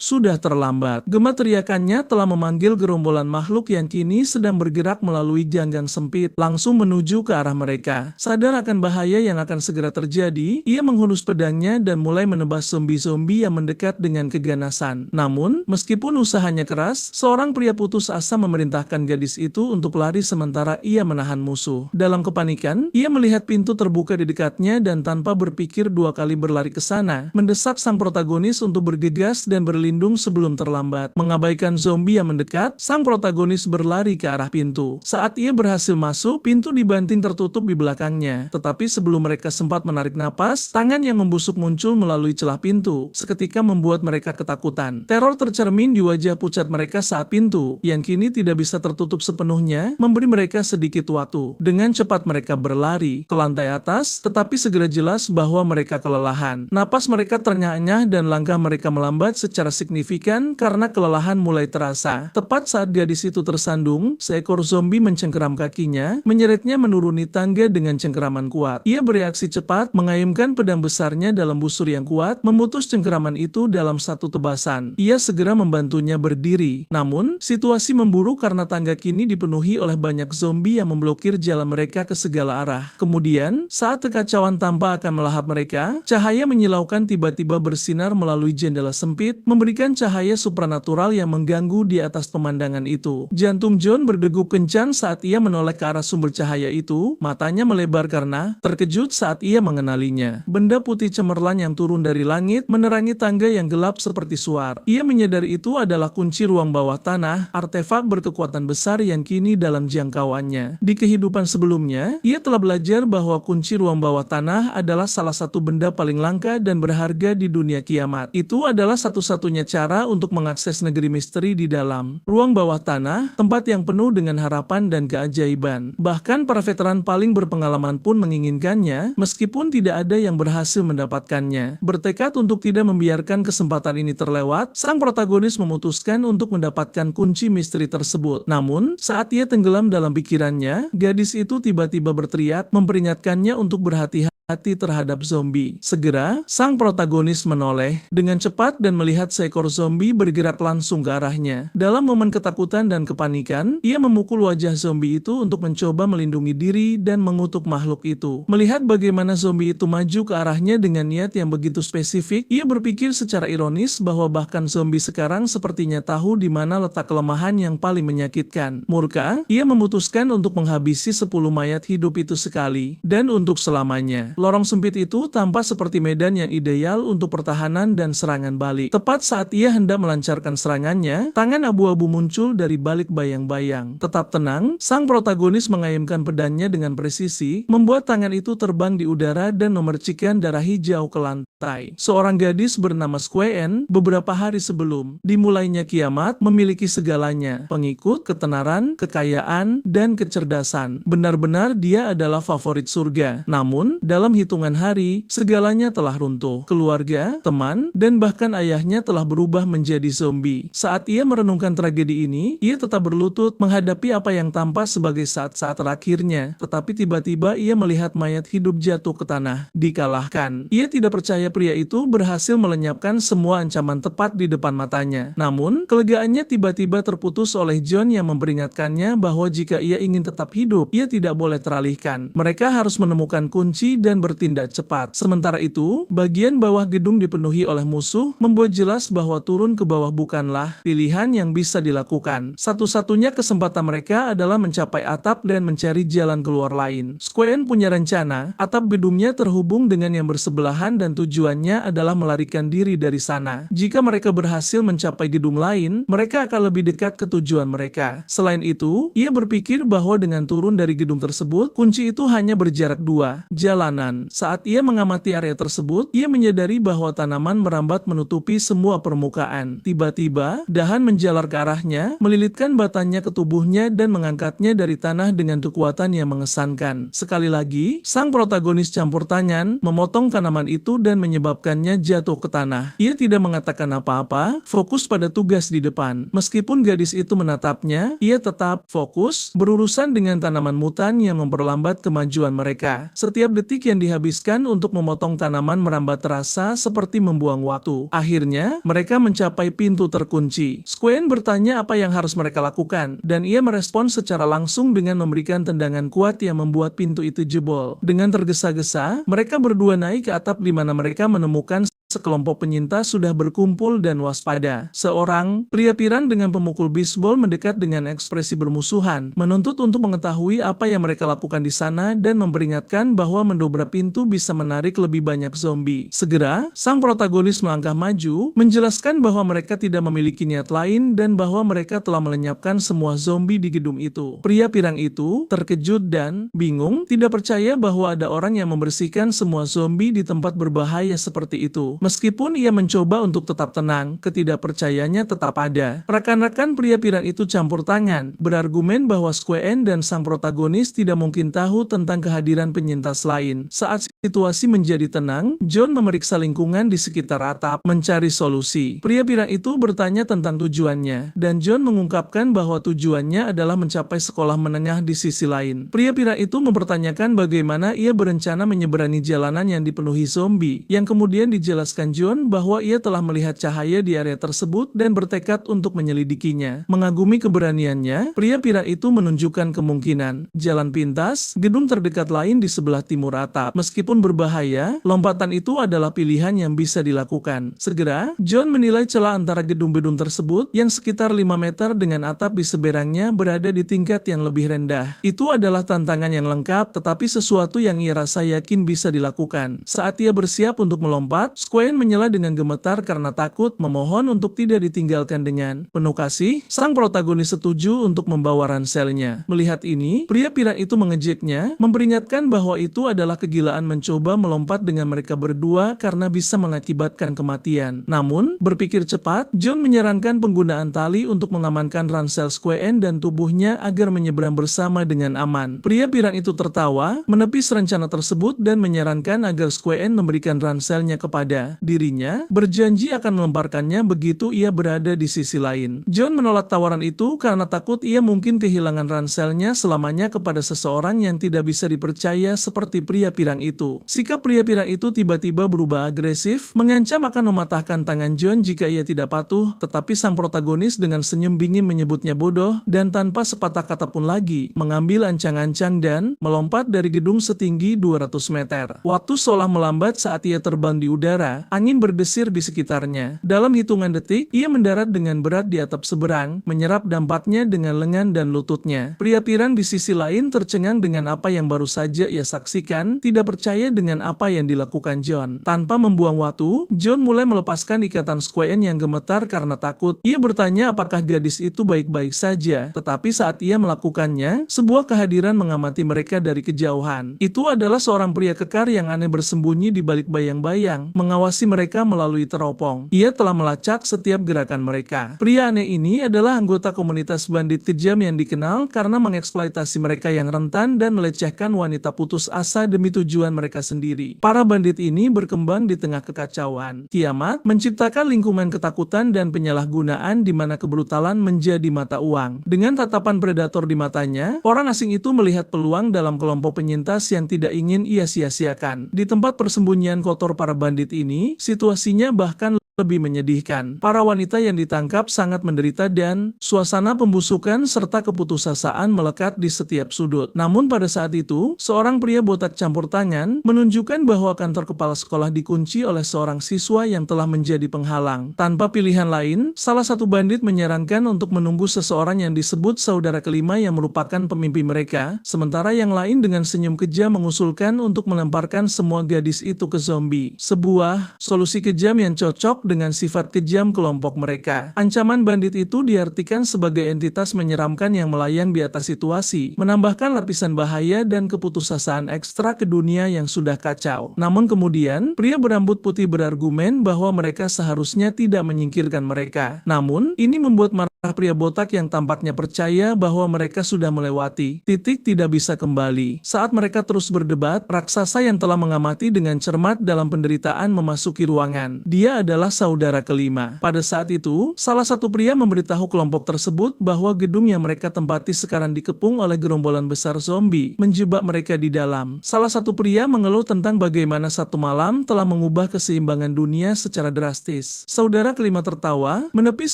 sudah terlambat. Gema teriakannya telah memanggil gerombolan makhluk yang kini sedang bergerak melalui janggang sempit, langsung menuju ke arah mereka. Sadar akan bahaya yang akan segera terjadi, ia menghunus pedangnya dan mulai menebas zombie-zombie yang mendekat dengan keganasan. Namun, meskipun usahanya keras, seorang pria putus asa memerintahkan gadis itu untuk lari sementara ia menahan musuh. Dalam kepanikan, ia melihat pintu terbuka di dekatnya dan tanpa berpikir dua kali berlari ke sana, mendesak sang protagonis untuk bergegas dan berlindung sebelum terlambat. Mengabaikan zombie yang mendekat, sang protagonis berlari ke arah pintu. Saat ia berhasil masuk, pintu dibanting tertutup di belakangnya. Tetapi sebelum mereka sempat menarik napas, tangan yang membusuk muncul melalui celah pintu, seketika membuat mereka ketakutan. Teror tercermin di wajah pucat mereka saat pintu, yang kini tidak bisa tertutup sepenuhnya, memberi mereka sedikit waktu. Dengan cepat mereka berlari ke lantai atas, tetapi segera jelas bahwa mereka kelelahan. Napas mereka ternyah-nyah dan langkah mereka melambat secara signifikan karena kelelahan mulai terasa. Tepat saat gadis itu tersandung, seekor zombie mencengkeram kakinya, menyeretnya menuruni tangga dengan cengkeraman kuat. Ia bereaksi cepat, mengayunkan pedang besarnya dalam busur yang kuat, memutus cengkeraman itu dalam satu tebasan. Ia segera membantunya berdiri. Namun, situasi memburuk karena tangga kini dipenuhi oleh banyak zombie yang memblokir jalan mereka ke segala arah. Kemudian, saat kekacauan tampak akan melahap mereka, cahaya menyilaukan tiba-tiba bersinar melalui jendela sempit, memberikan cahaya supranatural yang mengganggu di atas pemandangan itu. Jantung John berdegup kencang saat ia menoleh ke arah sumber cahaya itu, matanya melebar karena terkejut saat ia mengenalinya. Benda putih cemerlang yang turun dari langit menerangi tangga yang gelap seperti suar. Ia menyadari itu adalah kunci ruang bawah tanah, artefak berkekuatan besar yang kini dalam jangkauannya. Di kehidupan sebelumnya, ia telah belajar bahwa kunci ruang bawah tanah adalah salah satu benda paling langka dan berharga di dunia kiamat. Itu adalah satu-satunya cara untuk mengakses negeri misteri di dalam ruang bawah tanah, tempat yang penuh dengan harapan dan keajaiban. Bahkan para veteran paling berpengalaman pun menginginkannya, meskipun tidak ada yang berhasil mendapatkannya. Bertekad untuk tidak membiarkan kesempatan ini terlewat, sang protagonis memutuskan untuk mendapatkan kunci misteri tersebut. Namun, saat ia tenggelam dalam pikirannya, gadis itu tiba-tiba berteriak, memperingatkannya untuk berhati-hati terhadap zombie. Segera, sang protagonis menoleh dengan cepat dan melihat seekor zombie bergerak langsung ke arahnya. Dalam momen ketakutan dan kepanikan, ia memukul wajah zombie itu untuk mencoba melindungi diri dan mengutuk makhluk itu. Melihat bagaimana zombie itu maju ke arahnya dengan niat yang begitu spesifik, ia berpikir secara ironis bahwa bahkan zombie sekarang sepertinya tahu di mana letak kelemahan yang paling menyakitkan. Murka, ia memutuskan untuk menghabisi 10 mayat hidup itu sekali, dan untuk selamanya. Lorong sempit itu tampak seperti medan yang ideal untuk pertahanan dan serangan balik. Tepat saat ia hendak melancarkan serangannya, tangan abu-abu muncul dari balik bayang-bayang. Tetap tenang, sang protagonis mengayunkan pedangnya dengan presisi, membuat tangan itu terbang di udara dan memercikkan darah hijau ke lantai. Seorang gadis bernama Squaen, beberapa hari sebelum dimulainya kiamat, memiliki segalanya: pengikut, ketenaran, kekayaan, dan kecerdasan. Benar-benar dia adalah favorit surga. Namun, dalam Dalam hitungan hari, segalanya telah runtuh. Keluarga, teman, dan bahkan ayahnya telah berubah menjadi zombie. Saat ia merenungkan tragedi ini, ia tetap berlutut menghadapi apa yang tampak sebagai saat-saat terakhirnya. Tetapi tiba-tiba ia melihat mayat hidup jatuh ke tanah, dikalahkan. Ia tidak percaya pria itu berhasil melenyapkan semua ancaman tepat di depan matanya. Namun, kelegaannya tiba-tiba terputus oleh John yang memperingatkannya bahwa jika ia ingin tetap hidup, ia tidak boleh teralihkan. Mereka harus menemukan kunci dan bertindak cepat. Sementara itu, bagian bawah gedung dipenuhi oleh musuh, membuat jelas bahwa turun ke bawah bukanlah pilihan yang bisa dilakukan. Satu-satunya kesempatan mereka adalah mencapai atap dan mencari jalan keluar lain. Squaen punya rencana, atap gedungnya terhubung dengan yang bersebelahan dan tujuannya adalah melarikan diri dari sana. Jika mereka berhasil mencapai gedung lain, mereka akan lebih dekat ke tujuan mereka. Selain itu, ia berpikir bahwa dengan turun dari gedung tersebut, kunci itu hanya berjarak 2 jalanan. Saat ia mengamati area tersebut, ia menyadari bahwa tanaman merambat menutupi semua permukaan. Tiba-tiba, dahan menjalar ke arahnya, melilitkan batanya ke tubuhnya dan mengangkatnya dari tanah dengan kekuatan yang mengesankan. Sekali lagi, sang protagonis campur tangan, memotong tanaman itu dan menyebabkannya jatuh ke tanah. Ia tidak mengatakan apa-apa, fokus pada tugas di depan. Meskipun gadis itu menatapnya, ia tetap fokus, berurusan dengan tanaman mutan yang memperlambat kemajuan mereka. Setiap detik yang dihabiskan untuk memotong tanaman merambat terasa seperti membuang waktu. Akhirnya, mereka mencapai pintu terkunci. Squaen bertanya apa yang harus mereka lakukan, dan ia merespon secara langsung dengan memberikan tendangan kuat yang membuat pintu itu jebol. Dengan tergesa-gesa, mereka berdua naik ke atap di mana mereka menemukan sekelompok penyintas sudah berkumpul dan waspada. Seorang pria pirang dengan pemukul bisbol mendekat dengan ekspresi bermusuhan, menuntut untuk mengetahui apa yang mereka lakukan di sana dan memperingatkan bahwa mendobrak pintu bisa menarik lebih banyak zombie. Segera, sang protagonis melangkah maju, menjelaskan bahwa mereka tidak memiliki niat lain dan bahwa mereka telah melenyapkan semua zombie di gedung itu. Pria pirang itu terkejut dan bingung, tidak percaya bahwa ada orang yang membersihkan semua zombie di tempat berbahaya seperti itu. Meskipun ia mencoba untuk tetap tenang, ketidakpercayaannya tetap ada. Rekan-rekan pria pirang itu campur tangan, berargumen bahwa Squaen dan sang protagonis tidak mungkin tahu tentang kehadiran penyintas lain. Saat situasi menjadi tenang, John memeriksa lingkungan di sekitar atap, mencari solusi. Pria pirang itu bertanya tentang tujuannya, dan John mengungkapkan bahwa tujuannya adalah mencapai sekolah menengah di sisi lain. Pria pirang itu mempertanyakan bagaimana ia berencana menyeberangi jalanan yang dipenuhi zombie, yang kemudian dijelaskan John bahwa ia telah melihat cahaya di area tersebut dan bertekad untuk menyelidikinya. Mengagumi keberaniannya, pria pirang itu menunjukkan kemungkinan jalan pintas, gedung terdekat lain di sebelah timur atap. Meskipun berbahaya, lompatan itu adalah pilihan yang bisa dilakukan. Segera, John menilai celah antara gedung-gedung tersebut yang sekitar 5 meter dengan atap di seberangnya berada di tingkat yang lebih rendah. Itu adalah tantangan yang lengkap, tetapi sesuatu yang ia rasa yakin bisa dilakukan. Saat ia bersiap untuk melompat, Squaen menyela dengan gemetar karena takut, memohon untuk tidak ditinggalkan dengan penuh kasih. Sang protagonis setuju untuk membawa ranselnya. Melihat ini, pria pirang itu mengejeknya, memperingatkan bahwa itu adalah kegilaan mencoba melompat dengan mereka berdua karena bisa mengakibatkan kematian. Namun, berpikir cepat, John menyarankan penggunaan tali untuk mengamankan ransel Squaen dan tubuhnya agar menyeberang bersama dengan aman. Pria pirang itu tertawa, menepis rencana tersebut dan menyarankan agar Squaen memberikan ranselnya kepada dirinya, berjanji akan melemparkannya begitu ia berada di sisi lain. John menolak tawaran itu karena takut ia mungkin kehilangan ranselnya selamanya kepada seseorang yang tidak bisa dipercaya seperti pria pirang itu. Sikap pria pirang itu tiba-tiba berubah agresif, mengancam akan mematahkan tangan John jika ia tidak patuh, tetapi sang protagonis dengan senyum dingin menyebutnya bodoh dan tanpa sepatah kata pun lagi, mengambil ancang-ancang dan melompat dari gedung setinggi 200 meter. Waktu seolah melambat saat ia terbang di udara, angin berdesir di sekitarnya. Dalam hitungan detik, ia mendarat dengan berat di atap seberang, menyerap dampaknya dengan lengan dan lututnya. Pria pirang di sisi lain tercengang dengan apa yang baru saja ia saksikan, tidak percaya dengan apa yang dilakukan John. Tanpa membuang waktu, John mulai melepaskan ikatan Squaen yang gemetar karena takut. Ia bertanya apakah gadis itu baik-baik saja, tetapi saat ia melakukannya, sebuah kehadiran mengamati mereka dari kejauhan. Itu adalah seorang pria kekar yang aneh bersembunyi di balik bayang-bayang, mengawasi mengawasi mereka melalui teropong. Ia telah melacak setiap gerakan mereka. Pria aneh ini adalah anggota komunitas bandit kejam yang dikenal karena mengeksploitasi mereka yang rentan dan melecehkan wanita putus asa demi tujuan mereka sendiri. Para bandit ini berkembang di tengah kekacauan. Kiamat menciptakan lingkungan ketakutan dan penyalahgunaan di mana kebrutalan menjadi mata uang. Dengan tatapan predator di matanya, orang asing itu melihat peluang dalam kelompok penyintas yang tidak ingin ia sia-siakan. Di tempat persembunyian kotor para bandit ini, situasinya bahkan lebih menyedihkan. Para wanita yang ditangkap sangat menderita dan suasana pembusukan serta keputusasaan melekat di setiap sudut. Namun pada saat itu, seorang pria botak campur tangan menunjukkan bahwa kantor kepala sekolah dikunci oleh seorang siswa yang telah menjadi penghalang. Tanpa pilihan lain, salah satu bandit menyarankan untuk menunggu seseorang yang disebut saudara kelima yang merupakan pemimpi mereka, sementara yang lain dengan senyum kejam mengusulkan untuk melemparkan semua gadis itu ke zombie. Sebuah solusi kejam yang cocok dengan sifat kejam kelompok mereka. Ancaman bandit itu diartikan sebagai entitas menyeramkan yang melayang di atas situasi, menambahkan lapisan bahaya dan keputusasaan ekstra ke dunia yang sudah kacau. Namun kemudian, pria berambut putih berargumen bahwa mereka seharusnya tidak menyingkirkan mereka. Namun, ini membuat pria botak yang tampaknya percaya bahwa mereka sudah melewati titik tidak bisa kembali. Saat mereka terus berdebat, raksasa yang telah mengamati dengan cermat dalam penderitaan memasuki ruangan. Dia adalah saudara kelima. Pada saat itu, salah satu pria memberitahu kelompok tersebut bahwa gedung yang mereka tempati sekarang dikepung oleh gerombolan besar zombie, menjebak mereka di dalam. Salah satu pria mengeluh tentang bagaimana satu malam telah mengubah keseimbangan dunia secara drastis. Saudara kelima tertawa, menepis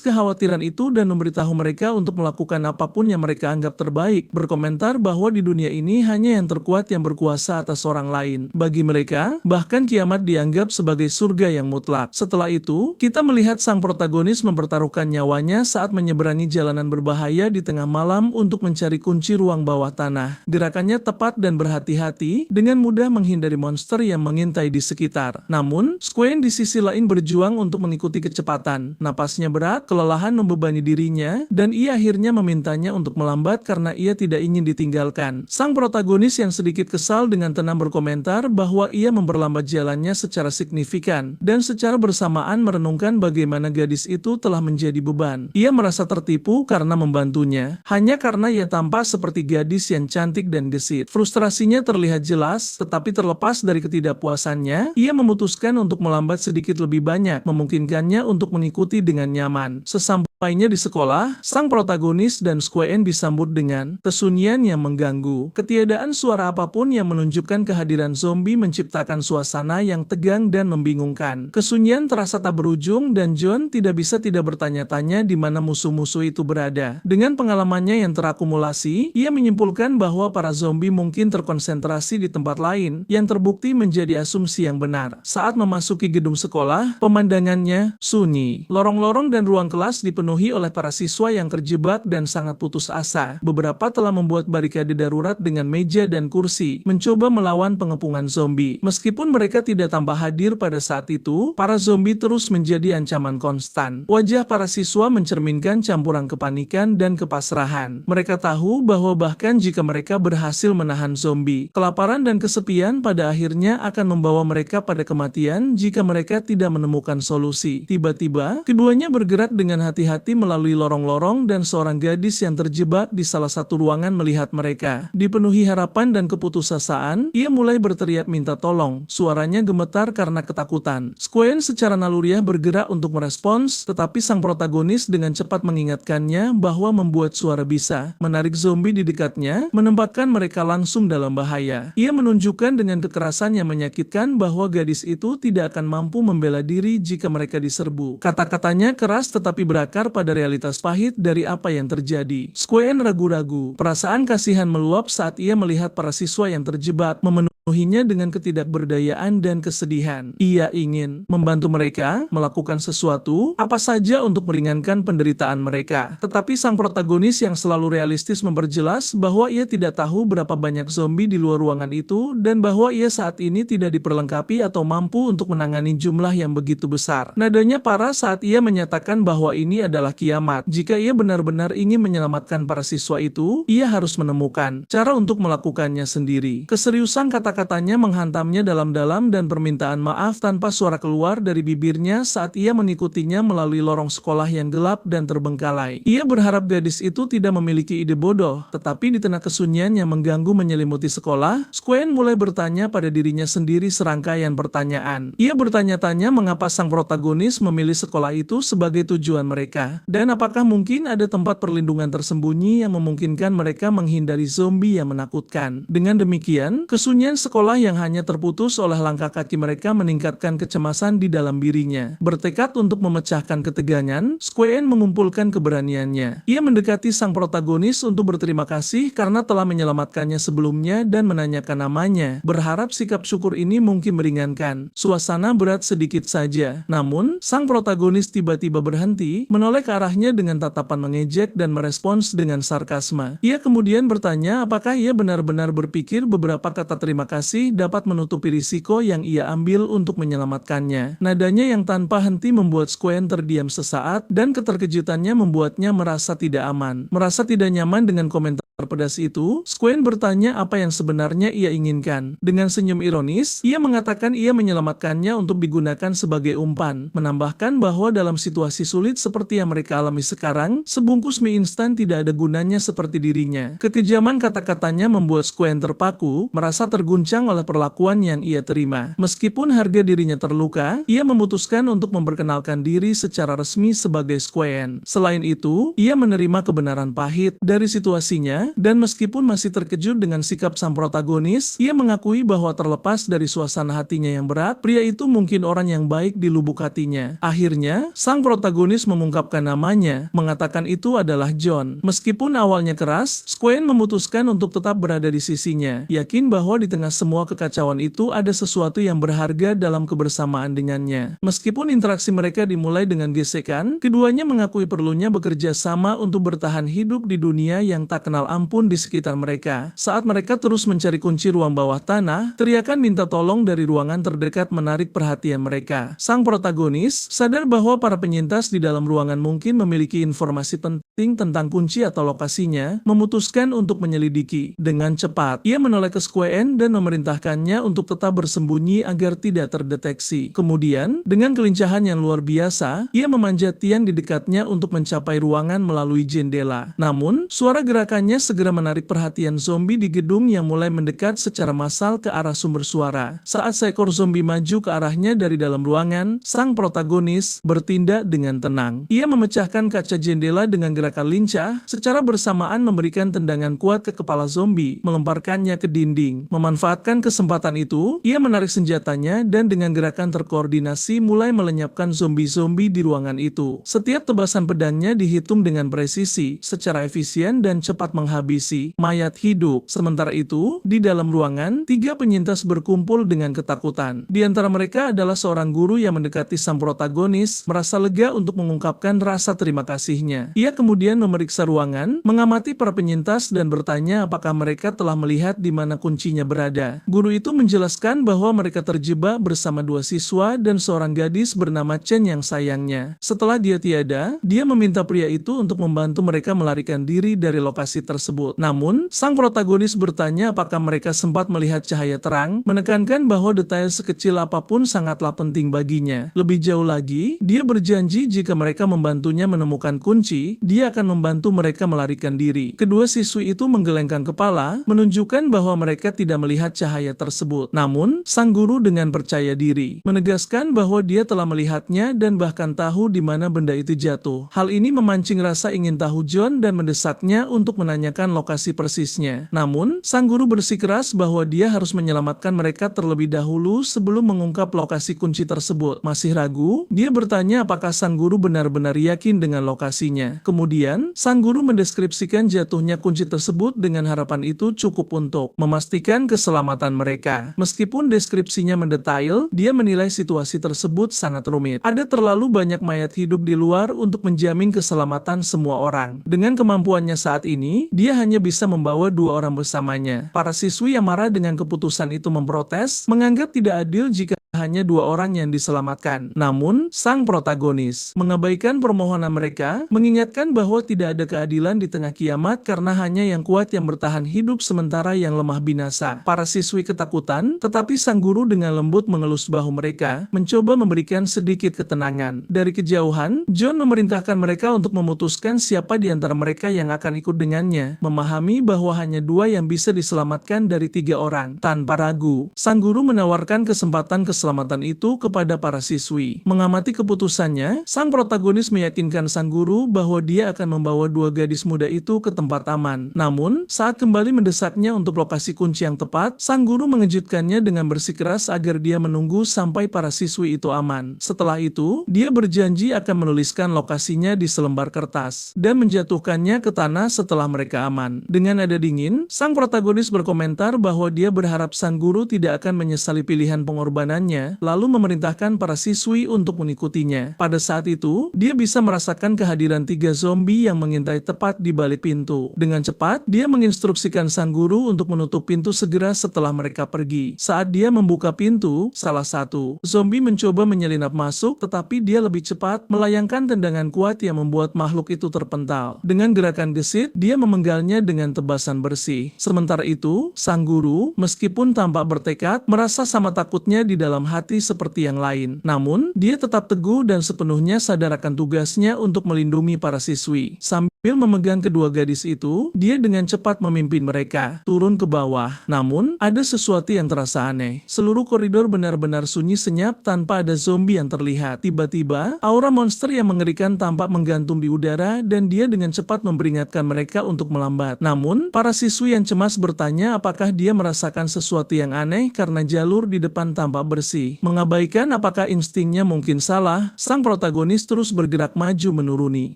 kekhawatiran itu dan memberitahu mereka untuk melakukan apapun yang mereka anggap terbaik, berkomentar bahwa di dunia ini hanya yang terkuat yang berkuasa atas orang lain. Bagi mereka, bahkan kiamat dianggap sebagai surga yang mutlak. Setelah itu, kita melihat sang protagonis mempertaruhkan nyawanya saat menyeberangi jalanan berbahaya di tengah malam untuk mencari kunci ruang bawah tanah. Gerakannya tepat dan berhati-hati, dengan mudah menghindari monster yang mengintai di sekitar. Namun, Squain di sisi lain berjuang untuk mengikuti kecepatan. Napasnya berat, kelelahan membebani dirinya, dan ia akhirnya memintanya untuk melambat karena ia tidak ingin ditinggalkan. Sang protagonis yang sedikit kesal dengan tenang berkomentar bahwa ia memperlambat jalannya secara signifikan, dan secara bersamaan merenungkan bagaimana gadis itu telah menjadi beban. Ia merasa tertipu karena membantunya, hanya karena ia tampak seperti gadis yang cantik dan gesit. Frustrasinya terlihat jelas, tetapi terlepas dari ketidakpuasannya, ia memutuskan untuk melambat sedikit lebih banyak, memungkinkannya untuk mengikuti dengan nyaman. Sesampainya di sekolah, sang protagonis dan Squain disambut dengan kesunyian yang mengganggu. Ketiadaan suara apapun yang menunjukkan kehadiran zombie menciptakan suasana yang tegang dan membingungkan. Kesunyian terasa tak berujung dan John tidak bisa tidak bertanya-tanya di mana musuh-musuh itu berada. Dengan pengalamannya yang terakumulasi, ia menyimpulkan bahwa para zombie mungkin terkonsentrasi di tempat lain, yang terbukti menjadi asumsi yang benar. Saat memasuki gedung sekolah, pemandangannya sunyi. Lorong-lorong dan ruang kelas dipenuhi oleh para siswa yang terjebak dan sangat putus asa. Beberapa telah membuat barikade darurat dengan meja dan kursi, mencoba melawan pengepungan zombie. Meskipun mereka tidak tampak hadir pada saat itu, para zombie terus menjadi ancaman konstan. Wajah para siswa mencerminkan campuran kepanikan dan kepasrahan. Mereka tahu bahwa bahkan jika mereka berhasil menahan zombie, kelaparan dan kesepian pada akhirnya akan membawa mereka pada kematian jika mereka tidak menemukan solusi. Tiba-tiba, keduanya bergerak dengan hati-hati melalui lorong-lorong dan seorang gadis yang terjebak di salah satu ruangan melihat mereka. Dipenuhi harapan dan keputusasaan, ia mulai berteriak minta tolong. Suaranya gemetar karena ketakutan. Squain secara naluriah bergerak untuk merespons, tetapi sang protagonis dengan cepat mengingatkannya bahwa membuat suara bisa menarik zombie di dekatnya, menempatkan mereka langsung dalam bahaya. Ia menunjukkan dengan kekerasan yang menyakitkan bahwa gadis itu tidak akan mampu membela diri jika mereka diserbu. Kata-katanya keras tetapi berakar pada realitas pahit dari apa yang terjadi. Squain ragu-ragu. Perasaan kasihan meluap saat ia melihat para siswa yang terjebak, memenuhinya dengan ketidakberdayaan dan kesedihan. Ia ingin membantu mereka, melakukan sesuatu, apa saja untuk meringankan penderitaan mereka. Tetapi sang protagonis yang selalu realistis memperjelas bahwa ia tidak tahu berapa banyak zombie di luar ruangan itu, dan bahwa ia saat ini tidak diperlengkapi atau mampu untuk menangani jumlah yang begitu besar. Nadanya parah saat ia menyatakan bahwa ini adalah kiamat. Jika ia benar-benar ingin menyelamatkan para siswa itu, ia harus menemukan cara untuk melakukannya sendiri. Keseriusan kata-kata kata-katanya menghantamnya dalam-dalam dan permintaan maaf tanpa suara keluar dari bibirnya saat ia mengikutinya melalui lorong sekolah yang gelap dan terbengkalai. Ia berharap gadis itu tidak memiliki ide bodoh, tetapi di tengah kesunyian yang mengganggu menyelimuti sekolah, Squan mulai bertanya pada dirinya sendiri serangkaian pertanyaan. Ia bertanya-tanya mengapa sang protagonis memilih sekolah itu sebagai tujuan mereka, dan apakah mungkin ada tempat perlindungan tersembunyi yang memungkinkan mereka menghindari zombie yang menakutkan. Dengan demikian, kesunyian sekolah yang hanya terputus oleh langkah kaki mereka meningkatkan kecemasan di dalam dirinya. Bertekad untuk memecahkan ketegangan, Squan mengumpulkan keberaniannya. Ia mendekati sang protagonis untuk berterima kasih karena telah menyelamatkannya sebelumnya dan menanyakan namanya, berharap sikap syukur ini mungkin meringankan suasana berat sedikit saja. Namun, sang protagonis tiba-tiba berhenti, menoleh ke arahnya dengan tatapan mengejek dan merespons dengan sarkasme. Ia kemudian bertanya apakah ia benar-benar berpikir beberapa kata terima kasih dapat menutupi risiko yang ia ambil untuk menyelamatkannya. Nadanya yang tanpa henti membuat Squan terdiam sesaat dan keterkejutannya membuatnya merasa tidak aman. Merasa tidak nyaman dengan komentar pedas itu, Squan bertanya apa yang sebenarnya ia inginkan. Dengan senyum ironis, ia mengatakan ia menyelamatkannya untuk digunakan sebagai umpan, menambahkan bahwa dalam situasi sulit seperti yang mereka alami sekarang, sebungkus mie instan tidak ada gunanya seperti dirinya. Kekejaman kata-katanya membuat Squan terpaku, merasa terguncang oleh perlakuan yang ia terima. Meskipun harga dirinya terluka, ia memutuskan untuk memperkenalkan diri secara resmi sebagai Squan. Selain itu, ia menerima kebenaran pahit dari situasinya, dan meskipun masih terkejut dengan sikap sang protagonis, ia mengakui bahwa terlepas dari suasana hatinya yang berat, pria itu mungkin orang yang baik di lubuk hatinya. Akhirnya, sang protagonis mengungkapkan namanya, mengatakan itu adalah John. Meskipun awalnya keras, Squan memutuskan untuk tetap berada di sisinya, yakin bahwa di tengah semua kekacauan itu ada sesuatu yang berharga dalam kebersamaan dengannya. Meskipun interaksi mereka dimulai dengan gesekan, keduanya mengakui perlunya bekerja sama untuk bertahan hidup di dunia yang tak kenal ampun di sekitar mereka. Saat mereka terus mencari kunci ruang bawah tanah, teriakan minta tolong dari ruangan terdekat menarik perhatian mereka. Sang protagonis sadar bahwa para penyintas di dalam ruangan mungkin memiliki informasi penting tentang kunci atau lokasinya, memutuskan untuk menyelidiki. Dengan cepat, ia menoleh ke Squan dan memerintahkannya untuk tetap bersembunyi agar tidak terdeteksi. Kemudian, dengan kelincahan yang luar biasa, ia memanjat tiang di dekatnya untuk mencapai ruangan melalui jendela. Namun, suara gerakannya segera menarik perhatian zombie di gedung yang mulai mendekat secara massal ke arah sumber suara. Saat seekor zombie maju ke arahnya dari dalam ruangan, sang protagonis bertindak dengan tenang. Ia memecahkan kaca jendela dengan gerakan lincah, secara bersamaan memberikan tendangan kuat ke kepala zombie, melemparkannya ke dinding. Memanfaatkan kesempatan itu, ia menarik senjatanya dan dengan gerakan terkoordinasi mulai melenyapkan zombie-zombie di ruangan itu. Setiap tebasan pedangnya dihitung dengan presisi, secara efisien dan cepat menghabisi mayat hidup. Sementara itu, di dalam ruangan, 3 penyintas berkumpul dengan ketakutan. Di antara mereka adalah seorang guru yang mendekati sang protagonis, merasa lega untuk mengungkapkan rasa terima kasihnya. Ia kemudian memeriksa ruangan, mengamati para penyintas dan bertanya apakah mereka telah melihat di mana kuncinya berada. Guru itu menjelaskan bahwa mereka terjebak bersama 2 siswa dan seorang gadis bernama Chen yang sayangnya. Setelah dia tiada, dia meminta pria itu untuk membantu mereka melarikan diri dari lokasi tersebut. Namun, sang protagonis bertanya apakah mereka sempat melihat cahaya terang, menekankan bahwa detail sekecil apapun sangatlah penting baginya. Lebih jauh lagi, dia berjanji jika mereka membantunya menemukan kunci, dia akan membantu mereka melarikan diri. Kedua siswi itu menggelengkan kepala, menunjukkan bahwa mereka tidak melihat cahaya tersebut. Namun, sang guru dengan percaya diri, menegaskan bahwa dia telah melihatnya dan bahkan tahu di mana benda itu jatuh. Hal ini memancing rasa ingin tahu John dan mendesaknya untuk menanyakan lokasi persisnya. Namun, sang guru bersikeras bahwa dia harus menyelamatkan mereka terlebih dahulu sebelum mengungkap lokasi kunci tersebut. Masih ragu, dia bertanya apakah sang guru benar-benar yakin dengan lokasinya. Kemudian, sang guru mendeskripsikan jatuhnya kunci tersebut dengan harapan itu cukup untuk memastikan keselamatan mereka. Meskipun deskripsinya mendetail, dia menilai situasi tersebut sangat rumit. Ada terlalu banyak mayat hidup di luar untuk menjamin keselamatan semua orang. Dengan kemampuannya saat ini, dia hanya bisa membawa 2 orang bersamanya. Para siswi yang marah dengan keputusan itu memprotes, menganggap tidak adil jika hanya 2 orang yang diselamatkan. Namun, sang protagonis mengabaikan permohonan mereka, mengingatkan bahwa tidak ada keadilan di tengah kiamat karena hanya yang kuat yang bertahan hidup sementara yang lemah binasa. Para siswi ketakutan, tetapi sang guru dengan lembut mengelus bahu mereka, mencoba memberikan sedikit ketenangan. Dari kejauhan, John memerintahkan mereka untuk memutuskan siapa di antara mereka yang akan ikut dengannya, memahami bahwa hanya 2 yang bisa diselamatkan dari 3 orang. Tanpa ragu, sang guru menawarkan kesempatan keselamatan itu kepada para siswi. Mengamati keputusannya, sang protagonis meyakinkan sang guru bahwa dia akan membawa 2 gadis muda itu ke tempat aman. Namun, saat kembali mendesaknya untuk lokasi kunci yang tepat, sang guru mengejutkannya dengan bersikeras agar dia menunggu sampai para siswi itu aman. Setelah itu, dia berjanji akan menuliskan lokasinya di selembar kertas dan menjatuhkannya ke tanah setelah mereka aman. Dengan nada dingin, sang protagonis berkomentar bahwa dia berharap sang guru tidak akan menyesali pilihan pengorbanannya, lalu memerintahkan para siswi untuk mengikutinya. Pada saat itu, dia bisa merasakan kehadiran 3 zombie yang mengintai tepat di balik pintu. Dengan cepat, dia menginstruksikan sang guru untuk menutup pintu segera setelah mereka pergi. Saat dia membuka pintu, salah satu zombie mencoba menyelinap masuk, tetapi dia lebih cepat melayangkan tendangan kuat yang membuat makhluk itu terpental. Dengan gerakan gesit, dia memenggalnya dengan tebasan bersih. Sementara itu, sang guru, meskipun tampak bertekad, merasa sama takutnya di dalam hati seperti yang lain. Namun, dia tetap teguh dan sepenuhnya sadar akan tugasnya untuk melindungi para siswi. Sambil memegang kedua gadis itu, dia dengan cepat memimpin mereka turun ke bawah. Namun, ada sesuatu yang terasa aneh. Seluruh koridor benar-benar sunyi senyap tanpa ada zombie yang terlihat. Tiba-tiba, aura monster yang mengerikan tampak menggantung di udara dan dia dengan cepat memperingatkan mereka untuk melambat. Namun, para siswi yang cemas bertanya apakah dia merasakan sesuatu yang aneh karena jalur di depan tampak bersih. Mengabaikan apakah instingnya mungkin salah, sang protagonis terus bergerak maju menuruni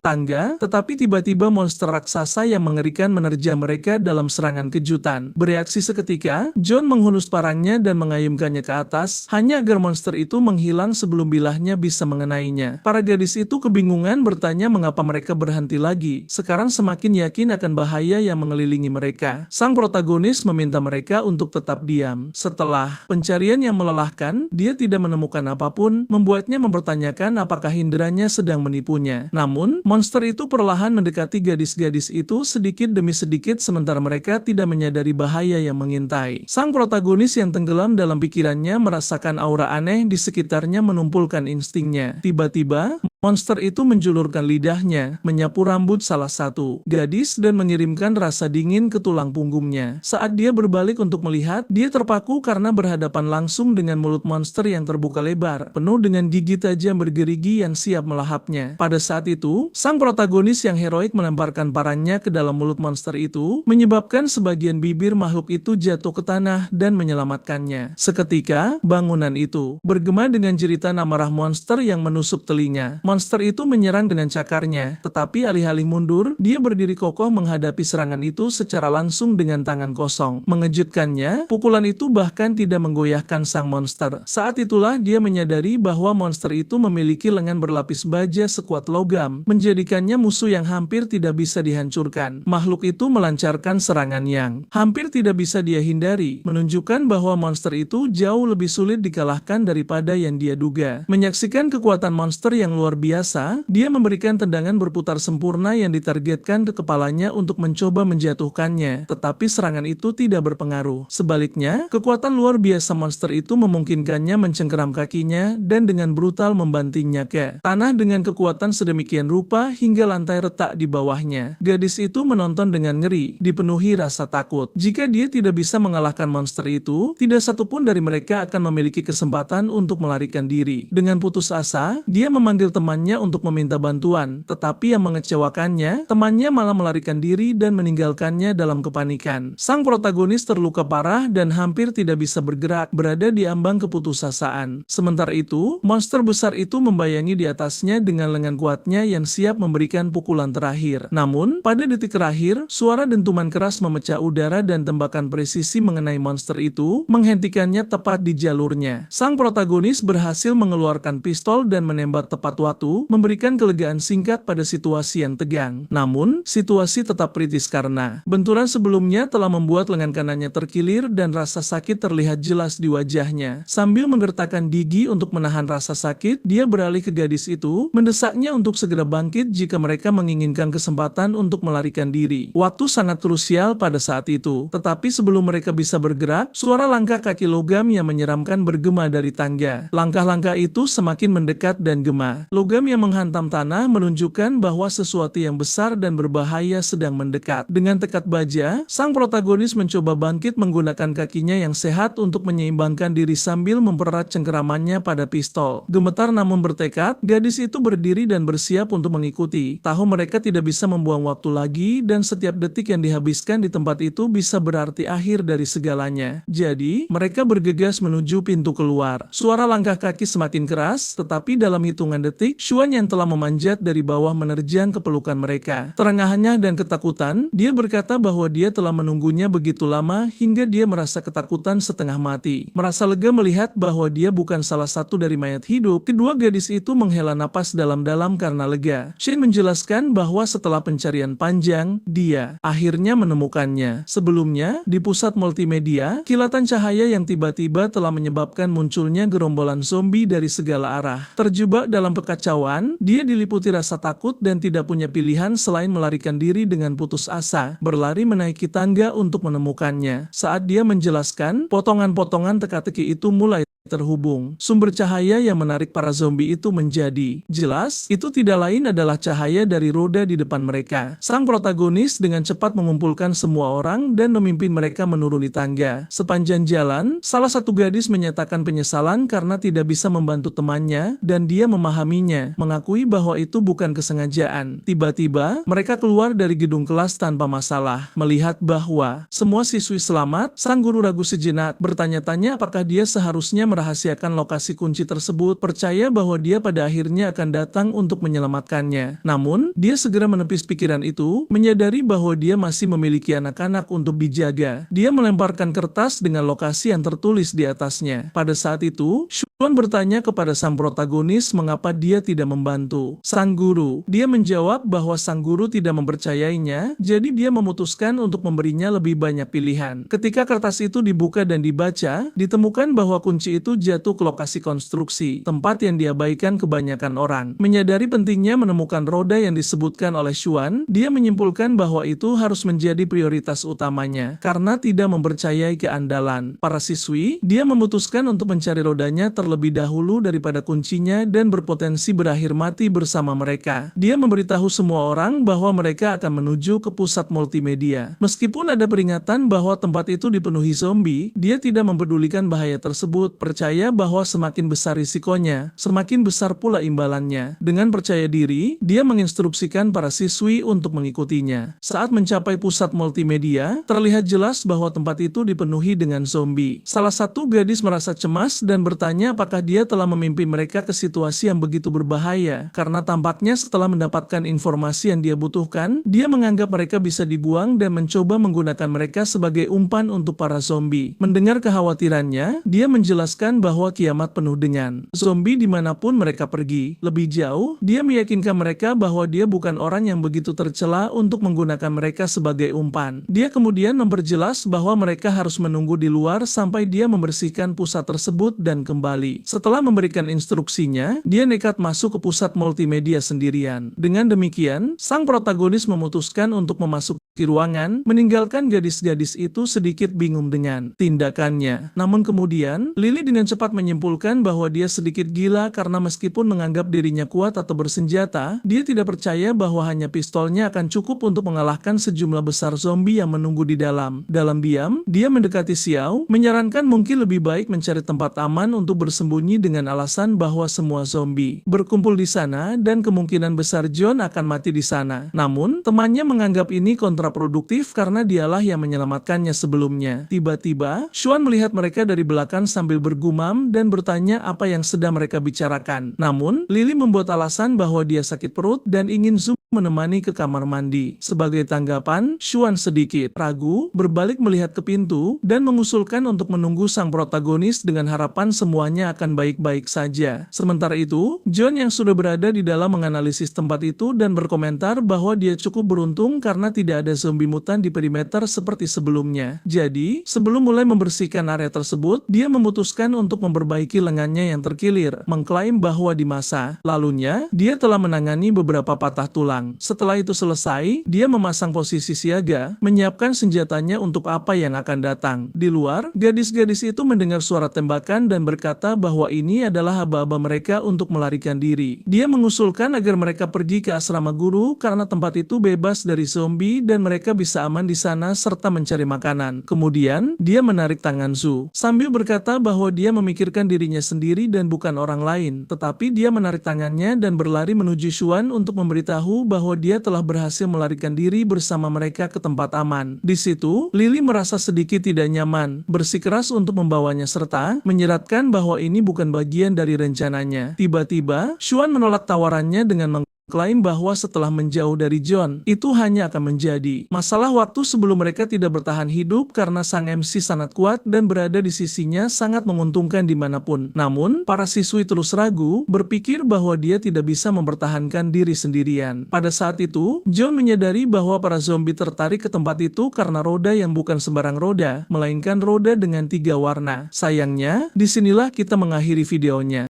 tangga, tetapi tiba-tiba monster raksasa yang mengerikan menerjang mereka dalam serangan kejutan. Bereaksi seketika, John menghunus parangnya dan mengayunkannya ke atas, hanya agar monster itu menghilang sebelum bilahnya bisa mengenainya. Para gadis itu kebingungan bertanya mengapa mereka berhenti lagi. Sekarang semakin yakin akan bahaya yang mengelilingi mereka. Sang protagonis meminta mereka untuk tetap diam. Setelah pencarian yang melelahkan, dia tidak menemukan apapun, membuatnya mempertanyakan apakah inderanya sedang menipunya. Namun, monster itu perlahan mendekati gadis-gadis itu sedikit demi sedikit sementara mereka tidak menyadari bahaya yang mengintai. Sang protagonis yang tenggelam dalam pikirannya merasakan aura aneh di sekitarnya menumpulkan instingnya. Tiba-tiba, monster itu menjulurkan lidahnya, menyapu rambut salah satu gadis dan mengirimkan rasa dingin ke tulang punggungnya. Saat dia berbalik untuk melihat, dia terpaku karena berhadapan langsung dengan mulut monster yang terbuka lebar, penuh dengan gigi tajam bergerigi yang siap melahapnya. Pada saat itu, sang protagonis yang heroik melemparkan parangnya ke dalam mulut monster itu, menyebabkan sebagian bibir makhluk itu jatuh ke tanah dan menyelamatkannya. Seketika, bangunan itu bergema dengan jeritan amarah monster yang menusuk telinga. Monster itu menyerang dengan cakarnya, tetapi alih-alih mundur, dia berdiri kokoh menghadapi serangan itu secara langsung dengan tangan kosong. Mengejutkannya, pukulan itu bahkan tidak menggoyahkan sang monster. Saat itulah dia menyadari bahwa monster itu memiliki lengan berlapis baja sekuat logam, menjadikannya musuh yang hampir tidak bisa dihancurkan. Makhluk itu melancarkan serangan yang hampir tidak bisa dia hindari, menunjukkan bahwa monster itu jauh lebih sulit dikalahkan daripada yang dia duga. Menyaksikan kekuatan monster yang luar biasa, dia memberikan tendangan berputar sempurna yang ditargetkan ke kepalanya untuk mencoba menjatuhkannya, tetapi serangan itu tidak berpengaruh. Sebaliknya, kekuatan luar biasa monster itu memungkinkannya mencengkeram kakinya dan dengan brutal membantingnya ke tanah dengan kekuatan sedemikian rupa hingga lantai retak di bawahnya. Gadis itu menonton dengan ngeri, dipenuhi rasa takut. Jika dia tidak bisa mengalahkan monster itu, tidak satupun dari mereka akan memiliki kesempatan untuk melarikan diri. Dengan putus asa, dia memanggil temannya untuk meminta bantuan, tetapi yang mengecewakannya, temannya malah melarikan diri dan meninggalkannya dalam kepanikan. Sang protagonis terluka parah dan hampir tidak bisa bergerak, berada di ambang keputusasaan. Sementara itu, monster besar itu membayangi di atasnya dengan lengan kuatnya yang siap memberikan pukulan terakhir. Namun, pada detik terakhir, suara dentuman keras memecah udara dan tembakan presisi mengenai monster itu, menghentikannya tepat di jalurnya. Sang protagonis berhasil mengeluarkan pistol dan menembak tepat waktu sesuatu, memberikan kelegaan singkat pada situasi yang tegang. Namun, situasi tetap kritis karena benturan sebelumnya telah membuat lengan kanannya terkilir dan rasa sakit terlihat jelas di wajahnya. Sambil menggertakkan gigi untuk menahan rasa sakit, dia beralih ke gadis itu, mendesaknya untuk segera bangkit jika mereka menginginkan kesempatan untuk melarikan diri. Waktu sangat krusial pada saat itu, tetapi sebelum mereka bisa bergerak, suara langkah kaki logam yang menyeramkan bergema dari tangga. Langkah-langkah itu semakin mendekat dan gema. Logam yang menghantam tanah menunjukkan bahwa sesuatu yang besar dan berbahaya sedang mendekat. Dengan tekad baja, sang protagonis mencoba bangkit menggunakan kakinya yang sehat untuk menyeimbangkan diri sambil mempererat cengkeramannya pada pistol. Gemetar namun bertekad, gadis itu berdiri dan bersiap untuk mengikuti. Tahu mereka tidak bisa membuang waktu lagi dan setiap detik yang dihabiskan di tempat itu bisa berarti akhir dari segalanya. Jadi, mereka bergegas menuju pintu keluar. Suara langkah kaki semakin keras, tetapi dalam hitungan detik, Xuan yang telah memanjat dari bawah menerjang ke pelukan mereka. Terengahannya dan ketakutan, dia berkata bahwa dia telah menunggunya begitu lama hingga dia merasa ketakutan setengah mati. Merasa lega melihat bahwa dia bukan salah satu dari mayat hidup, kedua gadis itu menghela napas dalam-dalam karena lega. Shin menjelaskan bahwa setelah pencarian panjang, dia akhirnya menemukannya. Sebelumnya, di pusat multimedia, kilatan cahaya yang tiba-tiba telah menyebabkan munculnya gerombolan zombie dari segala arah. Terjebak dalam kekacauan, dia diliputi rasa takut dan tidak punya pilihan selain melarikan diri dengan putus asa, berlari menaiki tangga untuk menemukannya. Saat dia menjelaskan, potongan-potongan teka-teki itu mulai terhubung. Sumber cahaya yang menarik para zombie itu menjadi jelas, itu tidak lain adalah cahaya dari roda di depan mereka. Sang protagonis dengan cepat mengumpulkan semua orang dan memimpin mereka menuruni tangga. Sepanjang jalan, salah satu gadis menyatakan penyesalan karena tidak bisa membantu temannya dan dia memahaminya, mengakui bahwa itu bukan kesengajaan. Tiba-tiba, mereka keluar dari gedung kelas tanpa masalah. Melihat bahwa semua siswi selamat, sang guru ragu sejenak, bertanya-tanya apakah dia seharusnya merahasiakan lokasi kunci tersebut, percaya bahwa dia pada akhirnya akan datang untuk menyelamatkannya. Namun, dia segera menepis pikiran itu, menyadari bahwa dia masih memiliki anak-anak untuk dijaga. Dia melemparkan kertas dengan lokasi yang tertulis di atasnya. Pada saat itu, Xuan bertanya kepada sang protagonis mengapa dia tidak membantu sang guru. Dia menjawab bahwa sang guru tidak mempercayainya, jadi dia memutuskan untuk memberinya lebih banyak pilihan. Ketika kertas itu dibuka dan dibaca, ditemukan bahwa kunci itu jatuh ke lokasi konstruksi, tempat yang diabaikan kebanyakan orang. Menyadari pentingnya menemukan roda yang disebutkan oleh Xuan, dia menyimpulkan bahwa itu harus menjadi prioritas utamanya. Karena tidak mempercayai keandalan para siswi, dia memutuskan untuk mencari rodanya terlebih dahulu daripada kuncinya dan berpotensi berakhir mati bersama mereka. Dia memberitahu semua orang bahwa mereka akan menuju ke pusat multimedia. Meskipun ada peringatan bahwa tempat itu dipenuhi zombie, dia tidak mempedulikan bahaya tersebut, percaya bahwa semakin besar risikonya, semakin besar pula imbalannya. Dengan percaya diri, dia menginstruksikan para siswi untuk mengikutinya. Saat mencapai pusat multimedia, terlihat jelas bahwa tempat itu dipenuhi dengan zombie. Salah satu gadis merasa cemas dan bertanya apakah dia telah memimpin mereka ke situasi yang begitu berbahaya. Karena tampaknya setelah mendapatkan informasi yang dia butuhkan, dia menganggap mereka bisa dibuang dan mencoba menggunakan mereka sebagai umpan untuk para zombie. Mendengar kekhawatirannya, dia menjelaskan bahwa kiamat penuh dengan zombie dimanapun mereka pergi. Lebih jauh, dia meyakinkan mereka bahwa dia bukan orang yang begitu tercela untuk menggunakan mereka sebagai umpan. Dia kemudian memperjelas bahwa mereka harus menunggu di luar sampai dia membersihkan pusat tersebut dan kembali. Setelah memberikan instruksinya, dia nekat masuk ke pusat multimedia sendirian. Dengan demikian, sang protagonis memutuskan untuk memasuki ruangan, meninggalkan gadis-gadis itu sedikit bingung dengan tindakannya. Namun kemudian, Lily dengan cepat menyimpulkan bahwa dia sedikit gila karena meskipun menganggap dirinya kuat atau bersenjata, dia tidak percaya bahwa hanya pistolnya akan cukup untuk mengalahkan sejumlah besar zombie yang menunggu di dalam. Dalam diam, dia mendekati Xiao, menyarankan mungkin lebih baik mencari tempat aman untuk bersembunyi dengan alasan bahwa semua zombie berkumpul di sana dan kemungkinan besar John akan mati di sana. Namun, temannya menganggap ini kontraproduktif karena dialah yang menyelamatkannya sebelumnya. Tiba-tiba, Xuan melihat mereka dari belakang sambil bergumam dan bertanya apa yang sedang mereka bicarakan. Namun, Lily membuat alasan bahwa dia sakit perut dan ingin zoom menemani ke kamar mandi. Sebagai tanggapan, Xuan sedikit ragu, berbalik melihat ke pintu, dan mengusulkan untuk menunggu sang protagonis dengan harapan semuanya akan baik-baik saja. Sementara itu, John yang sudah berada di dalam menganalisis tempat itu dan berkomentar bahwa dia cukup beruntung karena tidak ada zombie mutan di perimeter seperti sebelumnya. Jadi, sebelum mulai membersihkan area tersebut, dia memutuskan untuk memperbaiki lengannya yang terkilir, mengklaim bahwa di masa lalunya, dia telah menangani beberapa patah tulang. Setelah itu selesai, dia memasang posisi siaga, menyiapkan senjatanya untuk apa yang akan datang. Di luar, gadis-gadis itu mendengar suara tembakan dan berkata bahwa ini adalah aba-aba mereka untuk melarikan diri. Dia mengusulkan agar mereka pergi ke asrama guru karena tempat itu bebas dari zombie dan mereka bisa aman di sana serta mencari makanan. Kemudian, dia menarik tangan Zhu, sambil berkata bahwa dia memikirkan dirinya sendiri dan bukan orang lain, tetapi dia menarik tangannya dan berlari menuju Xuan untuk memberitahu bahwa dia telah berhasil melarikan diri bersama mereka ke tempat aman. Di situ, Lily merasa sedikit tidak nyaman, bersikeras untuk membawanya serta menyeratkan bahwa ini bukan bagian dari rencananya. Tiba-tiba, Xuan menolak tawarannya dengan klaim bahwa setelah menjauh dari John, itu hanya akan menjadi masalah waktu sebelum mereka tidak bertahan hidup karena sang MC sangat kuat dan berada di sisinya sangat menguntungkan dimanapun. Namun, para siswi terus ragu, berpikir bahwa dia tidak bisa mempertahankan diri sendirian. Pada saat itu, John menyadari bahwa para zombie tertarik ke tempat itu karena roda yang bukan sembarang roda, melainkan roda dengan 3 warna. Sayangnya, disinilah kita mengakhiri videonya.